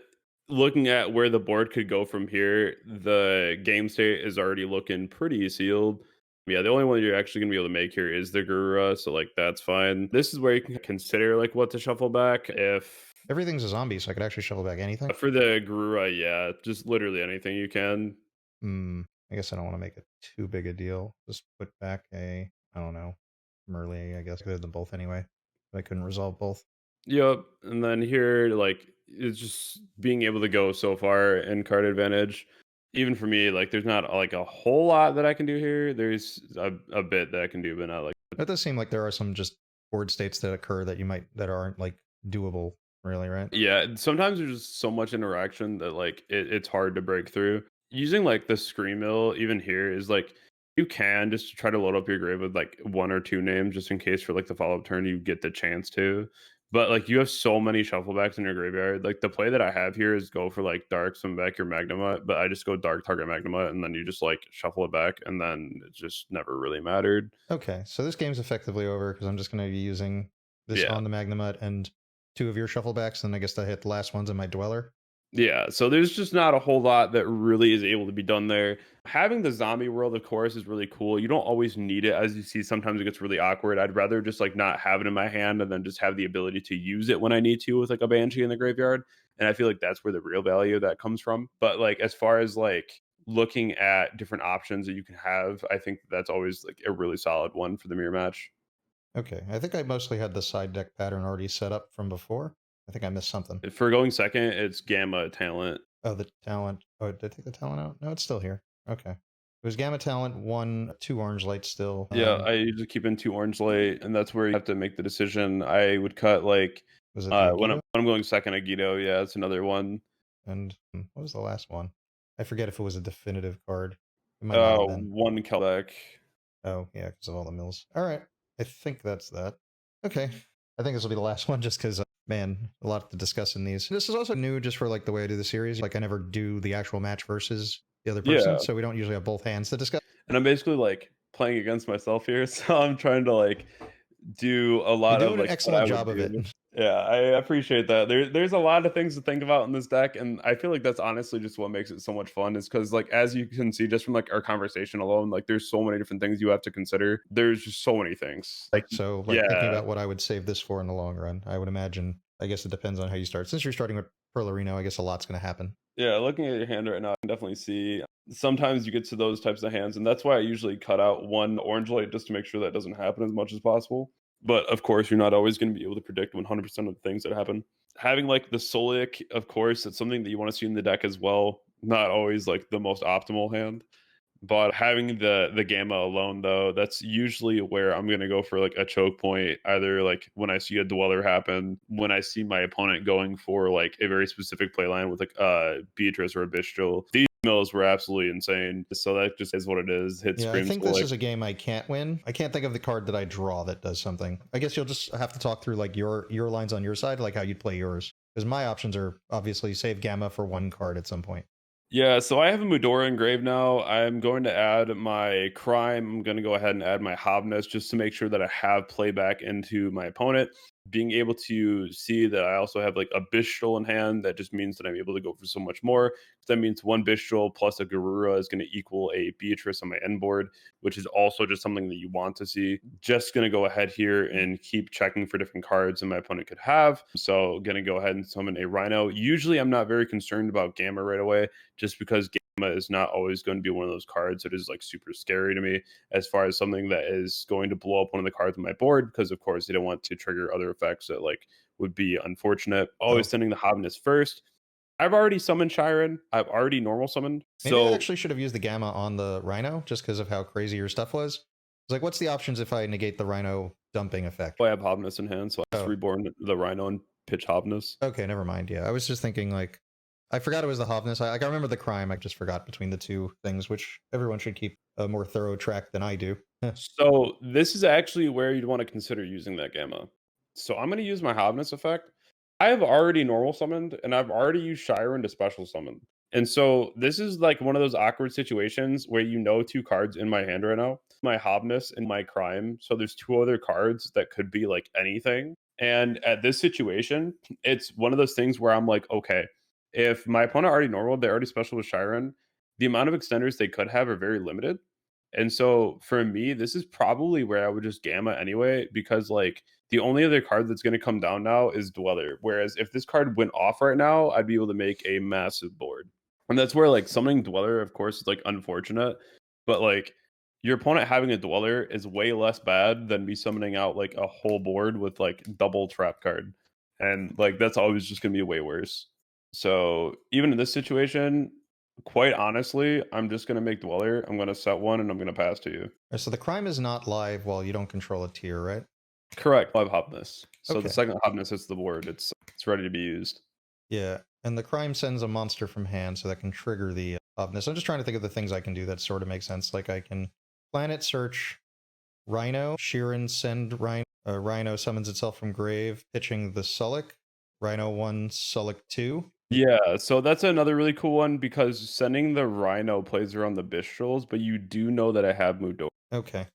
looking at where the board could go from here, the game state is already looking pretty sealed. Yeah, the only one you're actually gonna be able to make here is the Garura, so like that's fine. This is where you can consider like what to shuffle back. If Everything's a zombie, so I could actually shuffle back anything. for the Garura, yeah, just literally anything you can. Hmm. I guess I don't want to make it too big a deal. Just put back a, I don't know, Merly. I guess I did them both anyway. But I couldn't resolve both. Yep. And then here, like, it's just being able to go so far in card advantage. Even for me, like, there's not like a whole lot that I can do here. There's a bit that I can do, but not like, It does seem like there are some just board states that occur that that aren't like doable, really, right? yeah. Sometimes there's just so much interaction that like it's hard to break through. Using like the screen mill, even here, is like you can just try to load up your grave with like one or two names just in case for like the follow up turn you get the chance to. But like you have so many shufflebacks in your graveyard. Like the play that I have here is go for like dark, swim back your Magnemite, but I just go dark, target Magnemite, and then you just like shuffle it back, and then it just never really mattered. Okay, so this game's effectively over because I'm just going to be using this Yeah. on the Magnemite and two of your shufflebacks, and I guess I hit the last ones in my Dweller. Yeah, so there's just not a whole lot that really is able to be done there. Having the zombie world, of course, is really cool. You don't always need it, as you see. Sometimes it gets really awkward. I'd rather just like not have it in my hand and then just have the ability to use it when I need to with like a banshee in the graveyard. And I feel like that's where the real value of that comes from. But like as far as like looking at different options that you can have, I think that's always like a really solid one for the mirror match. Okay, I think I mostly had the side deck pattern already set up from before. I think I missed something. For going second, it's Gamma Talent. Oh, the talent. Oh, did I take the talent out? No, it's still here. Okay. It was Gamma Talent, one, two orange lights still. Yeah, I usually keep in 2 orange light, and that's where you have to make the decision. I would cut, like, Was it the when Yugioh? I'm going second Agito, yeah, it's another one. And what was the last one? I forget if it was a definitive card. It might not have been. 1 Kelbeck. Oh, yeah, because of all the mills. All right. I think that's that. Okay. I think this will be the last one just because, man, a lot to discuss in these. This is also new just for like the way I do the series. Like I never do the actual match versus the other person, Yeah, so we don't usually have both hands to discuss. and I'm basically, like, playing against myself here, so I'm trying to, like, do a You're lot of, doing an like, what I excellent would job of it. do. Yeah, I appreciate that. There's a lot of things to think about in this deck, and I feel like that's honestly just what makes it so much fun is because, like, as you can see just from, like, our conversation alone, like, there's so many different things you have to consider. There's just so many things. Like, So, like thinking yeah. about what I would save this for in the long run, I would imagine. I guess it depends on how you start. Since you're starting with Perlarino, I guess a lot's going to happen. Yeah, looking at your hand right now, I can definitely see sometimes you get to those types of hands, and that's why I usually cut out one orange light just to make sure that doesn't happen as much as possible. But of course, you're not always going to be able to predict 100% of the things that happen. Having like the Solic, of course, it's something that you want to see in the deck as well. Not always like the most optimal hand. But having the gamma alone though, that's usually where I'm gonna go for like a choke point, either like when I see a dweller happen, when I see my opponent going for like a very specific play line with like Beatrice or a Bistral. These mills were absolutely insane. So that just is what it is. Hit Yeah, I screams think this like is a game I can't win. I can't think of the card that I draw that does something. I guess you'll just have to talk through like your lines on your side, like how you'd play yours. Because my options are obviously save Gamma for one card at some point. yeah, so I have a Mudora engraved now. I'm going to add my crime. I'm going to go ahead and add my Hobness just to make sure that I have playback into my opponent. Being able to see that I also have like a Bistral in hand, that just means that I'm able to go for so much more. That means one Bistral plus a Garura is going to equal a Beatrice on my end board, which is also just something that you want to see. Just going to go ahead here and keep checking for different cards that my opponent could have. So going to go ahead and summon a Rhino. Usually I'm not very concerned about Gamma right away, just because Gamma is not always going to be one of those cards that is like super scary to me as far as something that is going to blow up one of the cards on my board, because of course they don't want to trigger other effects that like would be unfortunate. Always sending the Hobness first. I've already summoned Shiren. I've already normal summoned. Maybe I So actually should have used the Gamma on the Rhino just because of how crazy your stuff was. It's like, what's the options if I negate the Rhino dumping effect? I have Hobness in hand, so I just reborn the Rhino and pitch Hobness. Okay, never mind. Yeah, I was just thinking like, I forgot it was the Hobness. I remember the crime. I just forgot between the two things, which everyone should keep a more thorough track than I do. So this is actually where you'd want to consider using that Gamma. So I'm going to use my Hobness effect. I have already normal summoned, and I've already used Shiren to special summon. And so this is like one of those awkward situations where you know two cards in my hand right now, my Hobness and my Crime. So there's two other cards that could be like anything. And at this situation, it's one of those things where I'm like, okay, if my opponent already normal, they already special with Shiren, the amount of extenders they could have are very limited. And so for me, this is probably where I would just Gamma anyway, because like the only other card that's going to come down now is Dweller. Whereas if this card went off right now, I'd be able to make a massive board. And that's where like summoning Dweller, of course, is like unfortunate. But like your opponent having a Dweller is way less bad than me summoning out like a whole board with like double trap card. And like that's always just going to be way worse. So even in this situation, quite honestly, I'm just going to make Dweller. I'm going to set one and I'm going to pass to you. So the crime is not live while you don't control a tier, right? Correct. I have Hobness. So Okay. the second Hobness hits the board, it's ready to be used. Yeah, and the crime sends a monster from hand, so that can trigger the Hobness. I'm just trying to think of the things I can do that sort of make sense. Like I can planet search Rhino, Shiren send Rhino. Rhino summons itself from grave, pitching the Sullick. Rhino 1, Sullick 2. Yeah, so that's another really cool one because sending the Rhino plays around the Bistrels, but you do know that I have Mudor. Okay.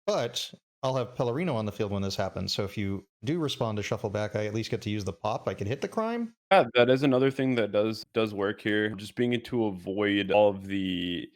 But I'll have Pellerino on the field when this happens, so if you do respond to shuffle back, I at least get to use the pop. I could hit the crime. Yeah, that is another thing that does work here. Just being able to avoid all of the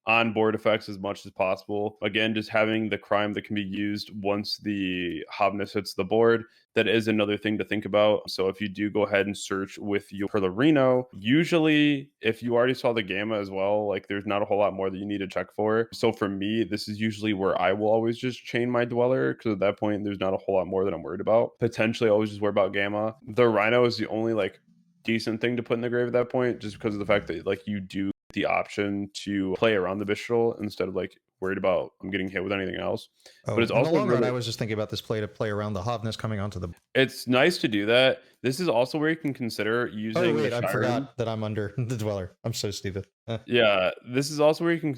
on-board effects as much as possible. Again, just having the crime that can be used once the Hobness hits the board. That is another thing to think about. So if you do go ahead and search with your Pellerino, usually if you already saw the Gamma as well, like there's not a whole lot more that you need to check for. So for me, this is usually where I will always just chain my Dweller because at that point, there's not a whole lot more that I'm worried about. Potentially always just worry about Gamma. The Rhino is the only like decent thing to put in the grave at that point, just because of the fact that like you do the option to play around the Bistral instead of like worried about I'm getting hit with anything else. Oh, but it's in also the long run, really, I was just thinking about this play to play around the Hobness coming onto the. it's nice to do that. This is also where you can consider using. Oh wait, the I Shiren. forgot that I'm under the Dweller. I'm so stupid. Yeah, this is also where you can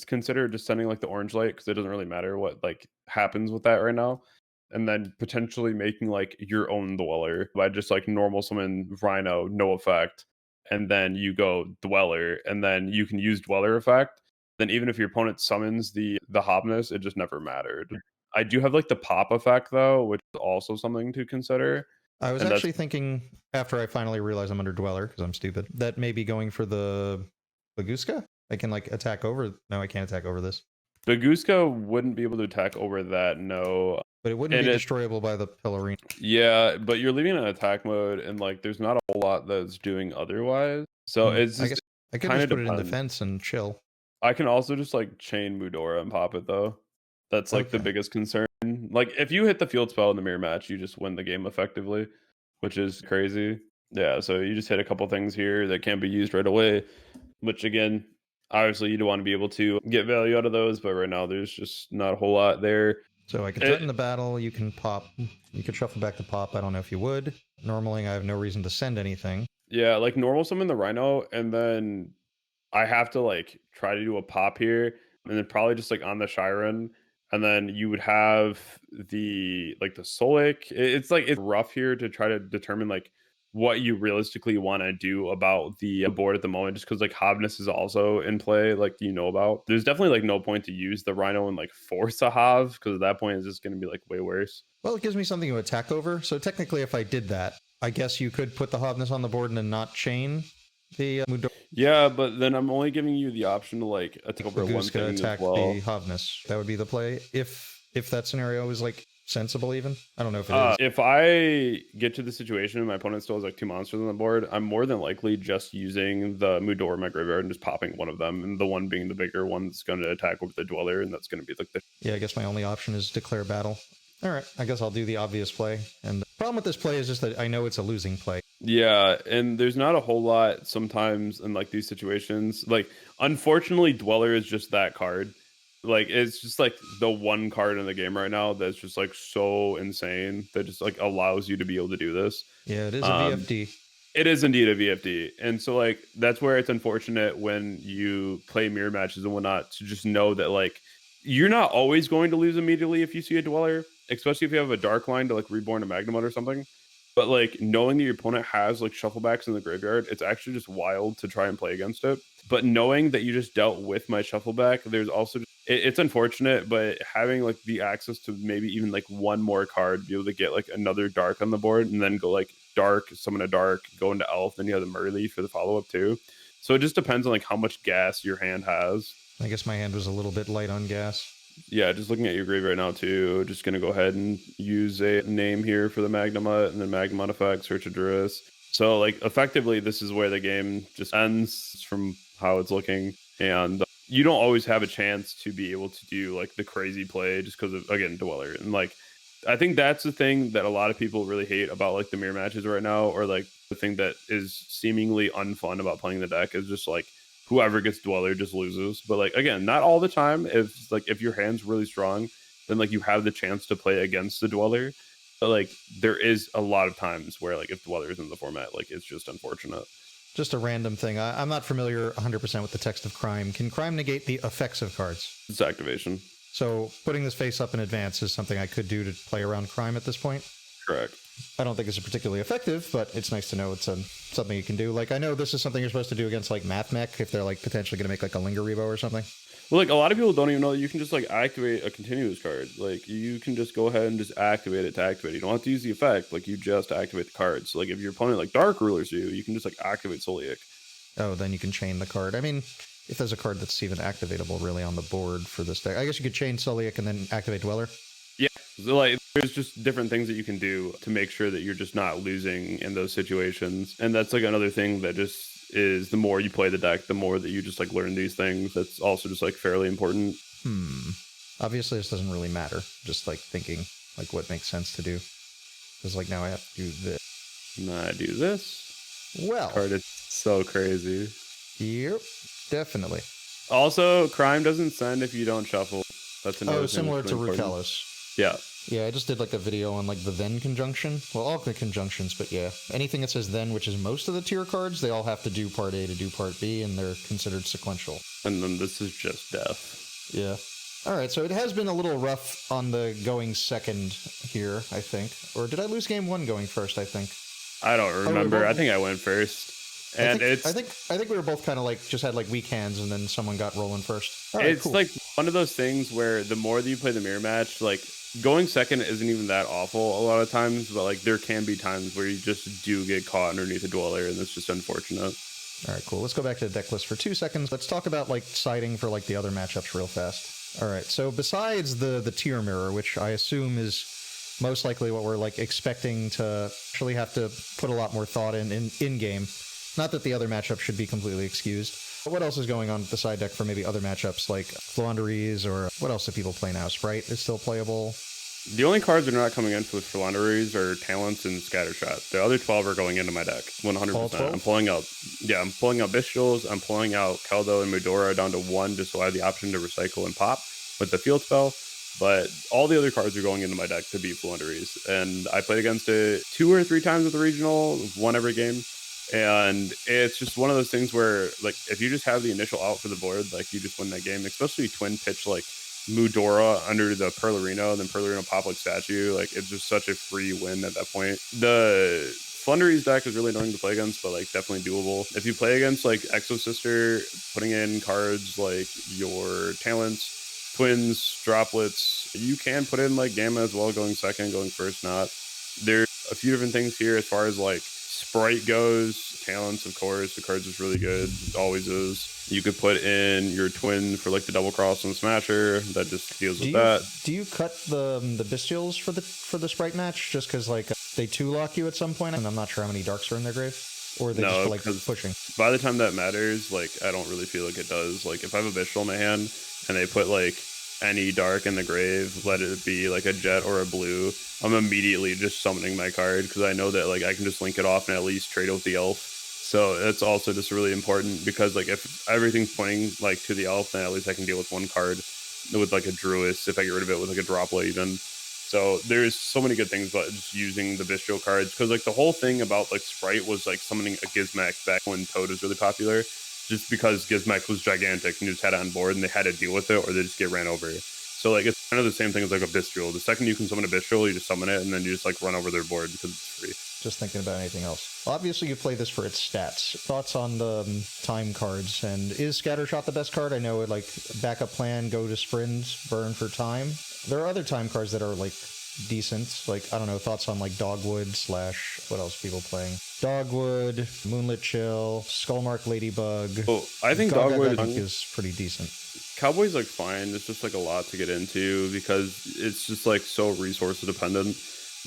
consider just sending like the orange light because it doesn't really matter what like happens with that right now. And then potentially making like your own Dweller by just like normal summon Rhino, no effect. And then you go Dweller, and then you can use Dweller effect. Then even if your opponent summons the Hobness, it just never mattered. I do have like the pop effect though, which is also something to consider. I was And actually thinking after I finally realized I'm under Dweller because I'm stupid that maybe going for the Baguska. I can like attack over. No, I can't attack over this. Baguska wouldn't be able to attack over that, no. But it wouldn't be destroyable by the Pellerino. Yeah, but you're leaving it in attack mode, and like there's not a whole lot that's doing otherwise. So it's just, I guess I could just put it in defense and chill. I can also just like chain Mudora and pop it though. That's like the biggest concern. Like if you hit the field spell in the mirror match, you just win the game effectively, which is crazy. Yeah, so you just hit a couple things here that can't be used right away, which again, obviously you'd want to be able to get value out of those, but right now there's just not a whole lot there. So I could threaten the battle, you can pop, you could shuffle back the pop, I don't know if you would. Normally I have no reason to send anything. Yeah, like normal summon the Rhino, and then I have to like try to do a pop here, and then probably just like on the Shiren, and then you would have the like the Solic. It's like it's rough here to try to determine like what you realistically want to do about the board at the moment, just because like Hobness is also in play, like you know about. There's definitely like no point to use the Rhino and like force a Hov, because at that point it's just going to be like way worse. Well, it gives me something to attack over, so technically if I did that, I guess you could put the Hobness on the board and then not chain the Mudora. Yeah, but then I'm only giving you the option to like attack over one thing attack as well. the Hobness. That would be the play if that scenario is like sensible. Even I don't know if it is. If I get to the situation and my opponent still has like two monsters on the board, I'm more than likely just using the Mudora in my graveyard and just popping one of them, and the one being the bigger one that's going to attack over the Dweller, and that's going to be like the. Yeah, I guess my only option is declare battle. All right, I guess I'll do the obvious play and Problem with this play is just that I know it's a losing play. Yeah, and there's not a whole lot sometimes in like these situations. Like, unfortunately, Dweller is just that card. Like, it's just like the one card in the game right now that's just like so insane that just like allows you to be able to do this. Yeah, it is a VFD. It is indeed a VFD. And so like that's where it's unfortunate when you play mirror matches and whatnot to just know that like you're not always going to lose immediately if you see a Dweller, especially if you have a dark line to like reborn a Magnemite or something. But like knowing that your opponent has like shufflebacks in the graveyard, it's actually just wild to try and play against it. But knowing that you just dealt with my shuffleback, there's also it's unfortunate, but having like the access to maybe even like one more card, be able to get like another dark on the board, and then go like dark, summon a dark, go into elf, then you have the Murley for the follow up too. So it just depends on like how much gas your hand has. I guess my hand was a little bit light on gas. Yeah, just looking at your grave right now too. Just gonna go ahead and use a name here for the Magnemite, and then Magnemite effect, search a Druis. So like effectively, this is where the game just ends from how it's looking, and you don't always have a chance to be able to do like the crazy play just because of, again, Dweller. And like I think that's the thing that a lot of people really hate about like the mirror matches right now, or like the thing that is seemingly unfun about playing the deck is just like whoever gets Dweller just loses. But like again, not all the time. If your hand's really strong, then like you have the chance to play against the Dweller. But like there is a lot of times where like if Dweller is in the format, like it's just unfortunate. Just a random thing. I'm not familiar 100% with the text of Crime. Can Crime negate the effects of cards? It's activation. So putting this face up in advance is something I could do to play around Crime at this point? Correct. I don't think it's particularly effective, but it's nice to know it's something you can do. Like, I know this is something you're supposed to do against, like, Math Mech, if they're, like, potentially going to make, like, a Linger Revo or something. Well, like, a lot of people don't even know that you can just, like, activate a continuous card. Like, you can just go ahead and just activate it to activate it. You don't have to use the effect. Like, you just activate the card. So, like, if your opponent, like, Dark Rulers you can just, like, activate Soliac. Oh, then you can chain the card. I mean, if there's a card that's even activatable, really, on the board for this deck. I guess you could chain Soliac and then activate Dweller. Yeah. So, like, there's just different things that you can do to make sure that you're just not losing in those situations. And that's, like, another thing that just is the more you play the deck, the more that you just, like, learn these things. That's also just, like, fairly important. Obviously, this doesn't really matter. Just, like, thinking, like, what makes sense to do. Because, like, now I have to do this. And I do this. Well. Card is so crazy. Yep, definitely. Also, Crime doesn't send if you don't shuffle. That's another thing. Similar to Rukalos. Yeah. Yeah, I just did like a video on like the then conjunction. Well, all the conjunctions, but yeah. Anything that says then, which is most of the tier cards, they all have to do part A to do part B, and they're considered sequential. And then this is just death. Yeah. All right, so it has been a little rough on the going second here, I think. Or did I lose game one going first, I think? I don't remember. I think I went first. And I think we were both kind of like just had like weak hands, and then someone got rolling first. All right, it's cool. like one of those things where the more that you play the mirror match, like going second isn't even that awful a lot of times, but like there can be times where you just do get caught underneath a Dweller, and that's just unfortunate. All right, cool. Let's go back to the deck list for 2 seconds. Let's talk about like siding for like the other matchups real fast. All right, so besides the tier mirror, which I assume is most likely what we're like expecting to actually have to put a lot more thought in game. Not that the other matchups should be completely excused. But what else is going on with the side deck for maybe other matchups like Flaunderies, or what else do people play now? Sprite is still playable. The only cards that are not coming in with Flaunderies are Talents and Scattershot. The other 12 are going into my deck, 100%. I'm pulling out Bestials, I'm pulling out Keldo and Medora down to 1 just so I have the option to recycle and pop with the field spell. But all the other cards are going into my deck to beat Flaunderies. And I played against it 2 or 3 times with the regional, one every game. And it's just one of those things where, like, if you just have the initial out for the board, like, you just win that game. Especially twin pitch, like, Mudora under the Perlerino, and then Perlerino pop like statue. Like, it's just such a free win at that point. The Flunderies deck is really annoying to play against, but, like, definitely doable. If you play against, like, Exo Sister, putting in cards like your Talents, Twins, Droplets, you can put in, like, Gamma as well, going second, going first, not. There's a few different things here as far as, like, Sprite goes. Talents, of course, the card's just really good. It always is. You could put in your twin for like the double cross and smasher that just deals with that. Do you cut the Bestials for the Sprite match just because like they 2-lock you at some point, and I'm not sure how many darks are in their grave, or they just like pushing? By the time that matters, like I don't really feel like it does. Like if I have a Bestial in my hand and they put like any dark in the grave, let it be like a jet or a blue, I'm immediately just summoning my card because I know that like I can just link it off and at least trade with the elf. So it's also just really important because like if everything's pointing like to the elf, then at least I can deal with one card with like a Druid if I get rid of it with like a droplet even. So there's so many good things about just using the bestial cards because like the whole thing about like Sprite was like summoning a Gizmek back when Toad was really popular, just because Gizmek was gigantic and you just had it on board and they had to deal with it or they just get ran over. So like it's kind of the same thing as like a bestial. The second you can summon a bestial, you just summon it and then you just like run over their board because it's free. Just thinking about anything else. Obviously, you play this for its stats. Thoughts on the time cards, and is Scattershot the best card? I know it like backup plan, go to sprint, burn for time. There are other time cards that are like decent. Like, I don't know, thoughts on like Dogwood slash what else people playing? Dogwood, Moonlit Chill, Skullmark Ladybug. Oh, I think Gaga Dogwood is pretty decent. Cowboy's like fine. It's just like a lot to get into because it's just like so resource dependent.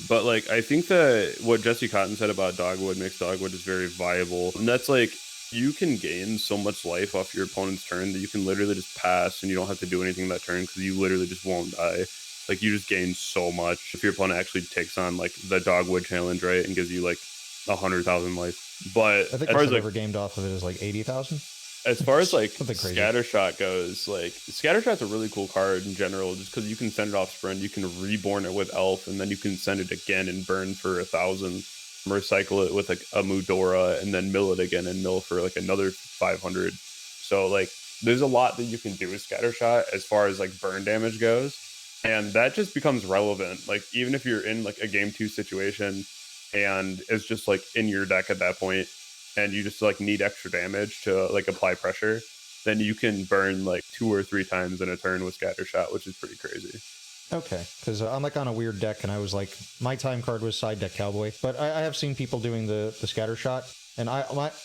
But like I think that what Jesse Cotton said about Dogwood makes Dogwood is very viable. And that's like you can gain so much life off your opponent's turn that you can literally just pass and you don't have to do anything that turn because you literally just won't die. Like you just gain so much if your opponent actually takes on like the Dogwood challenge, right, and gives you like 100,000 life. But I think as far as I've like ever gamed off of it is like 80,000. as far as like Something crazy. Scattershot goes, like Scattershot's a really cool card in general, just because you can send it off sprint, you can reborn it with Elf, and then you can send it again and burn for 1,000, recycle it with like a Mudora, and then mill it again and mill for like another 500. So like there's a lot that you can do with Scattershot as far as like burn damage goes, and that just becomes relevant. Like even if you're in like a game 2 situation and it's just like in your deck at that point and you just like need extra damage to like apply pressure, then you can burn like 2 or 3 times in a turn with Scattershot, which is pretty crazy. Okay, because I'm like on a weird deck, and I was like, my time card was side deck Cowboy, but I have seen people doing the Scattershot, and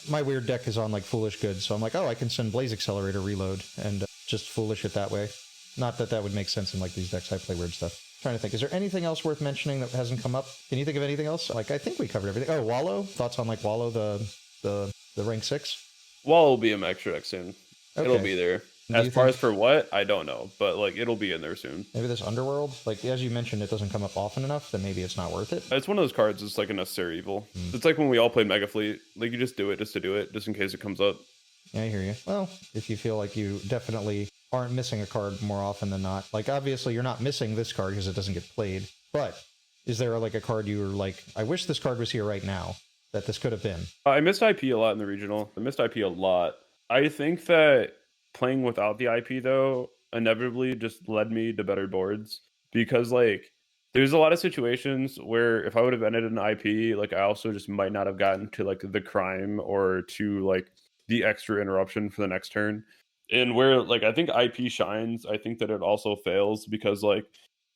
my weird deck is on like Foolish Good, so I'm like, oh, I can send Blaze Accelerator reload and just Foolish it that way. Not that that would make sense in like these decks. I play weird stuff. Trying to think, is there anything else worth mentioning that hasn't come up? Can you think of anything else? Like I think we covered everything. Oh, Wallow. Thoughts on like Wallow, the rank 6? Wall will be a extra deck soon. Okay. It'll be there. As far as for what, I don't know, but like it'll be in there soon. Maybe this Underworld, like as you mentioned, it doesn't come up often enough, then maybe it's not worth it. It's one of those cards. It's like a necessary evil. It's like when we all played Mega Fleet. Like you just do it just to do it, just in case it comes up. Yeah, I hear you. Well, if you feel like you definitely aren't missing a card more often than not, like obviously you're not missing this card because it doesn't get played, but is there like a card you were like, I wish this card was here right now, that this could have been? I missed IP a lot in the regional. I missed IP a lot. I think that playing without the IP though inevitably just led me to better boards because like there's a lot of situations where if I would have ended an IP, like I also just might not have gotten to like the crime or to like the extra interruption for the next turn. And where like I think IP shines, I think that it also fails because like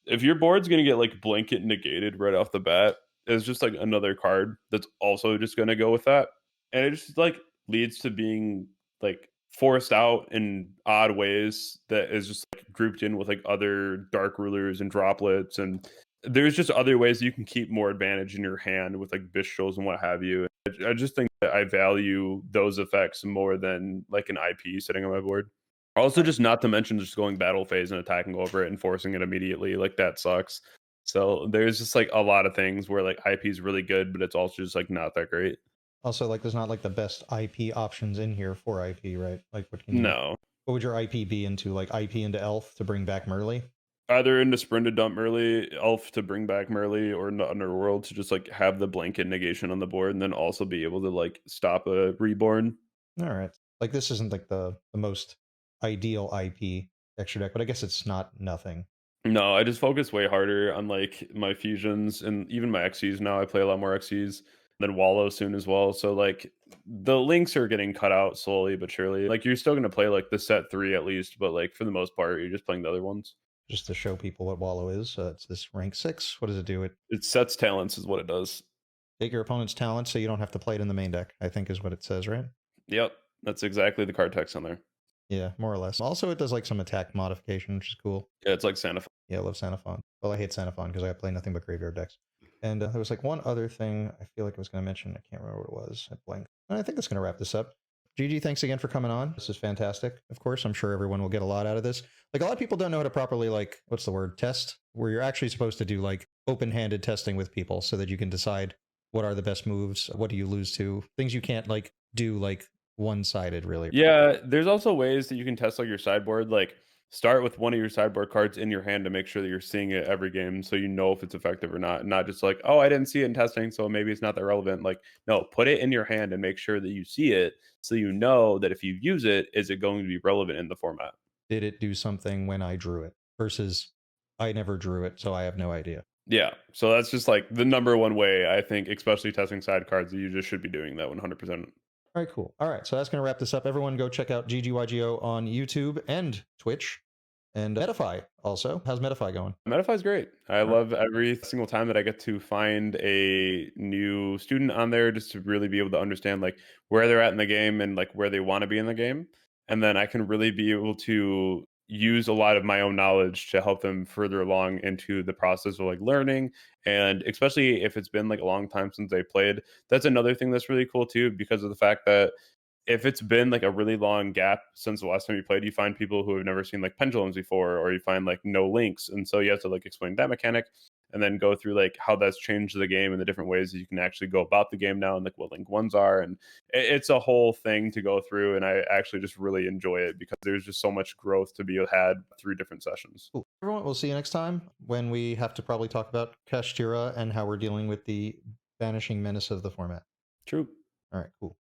if your board's gonna get like blanket negated right off the bat, it's just like another card that's also just gonna go with that. And it just like leads to being like forced out in odd ways that is just like grouped in with like other dark rulers and droplets, and there's just other ways you can keep more advantage in your hand with like bestials and what have you. I just think that I value those effects more than like an IP sitting on my board. Also, just not to mention just going battle phase and attacking over it and forcing it immediately, like that sucks. So there's just like a lot of things where like IP is really good, but it's also just like not that great. Also, like there's not like the best IP options in here for IP, right? Like No, what would your IP be into? Like IP into Elf to bring back Merly? either into Sprint to dump Merly, Elf to bring back Merly, or into Underworld to just like have the blanket negation on the board and then also be able to like stop a reborn. All right. Like this isn't like the most ideal IP extra deck, but I guess it's not nothing. No, I just focus way harder on like my fusions and even my XCs now. I play a lot more XCs than Wallow soon as well. So like the links are getting cut out slowly but surely. Like you're still gonna play like the set 3 at least, but like for the most part, you're just playing the other ones. Just to show people what Wallow is, it's this rank 6. What does it do? It sets talents is what it does. Take your opponent's talent so you don't have to play it in the main deck, I think is what it says, right? Yep, that's exactly the card text on there. Yeah, more or less. Also, it does like some attack modification, which is cool. Yeah, it's like Santa. Yeah, I love Sanafon. Well, I hate Sanafon because I play nothing but graveyard decks. And there was like one other thing I feel like I was going to mention. I can't remember what it was. I blanked. And I think that's going to wrap this up. GG, thanks again for coming on. This is fantastic. Of course, I'm sure everyone will get a lot out of this. Like, a lot of people don't know how to properly, like, what's the word, test, where you're actually supposed to do like open-handed testing with people so that you can decide what are the best moves, what do you lose to, things you can't like do like one-sided really. Yeah, there's also ways that you can test like your sideboard. Like start with one of your sideboard cards in your hand to make sure that you're seeing it every game, so you know if it's effective or not. Not just like, oh, I didn't see it in testing, so maybe it's not that relevant. Like, no, put it in your hand and make sure that you see it, so you know that if you use it, is it going to be relevant in the format? Did it do something when I drew it versus I never drew it, so I have no idea. Yeah, so that's just like the number one way I think, especially testing side cards, that you just should be doing that 100%. All right, cool. All right, so that's going to wrap this up. Everyone go check out GGYGO on YouTube and Twitch. And Metafy also. How's Metafy going? Metafy's great. I All right. love every single time that I get to find a new student on there just to really be able to understand like where they're at in the game and like where they want to be in the game. And then I can really be able to use a lot of my own knowledge to help them further along into the process of like learning. And especially if it's been like a long time since they played, that's another thing that's really cool too, because of the fact that if it's been like a really long gap since the last time you played, you find people who have never seen like pendulums before, or you find like no links. And so you have to like explain that mechanic and then go through like how that's changed the game and the different ways that you can actually go about the game now and like what link ones are. And it's a whole thing to go through. And I actually just really enjoy it because there's just so much growth to be had through different sessions. Cool. Everyone, we'll see you next time when we have to probably talk about Kashtira and how we're dealing with the vanishing menace of the format. True. All right, cool.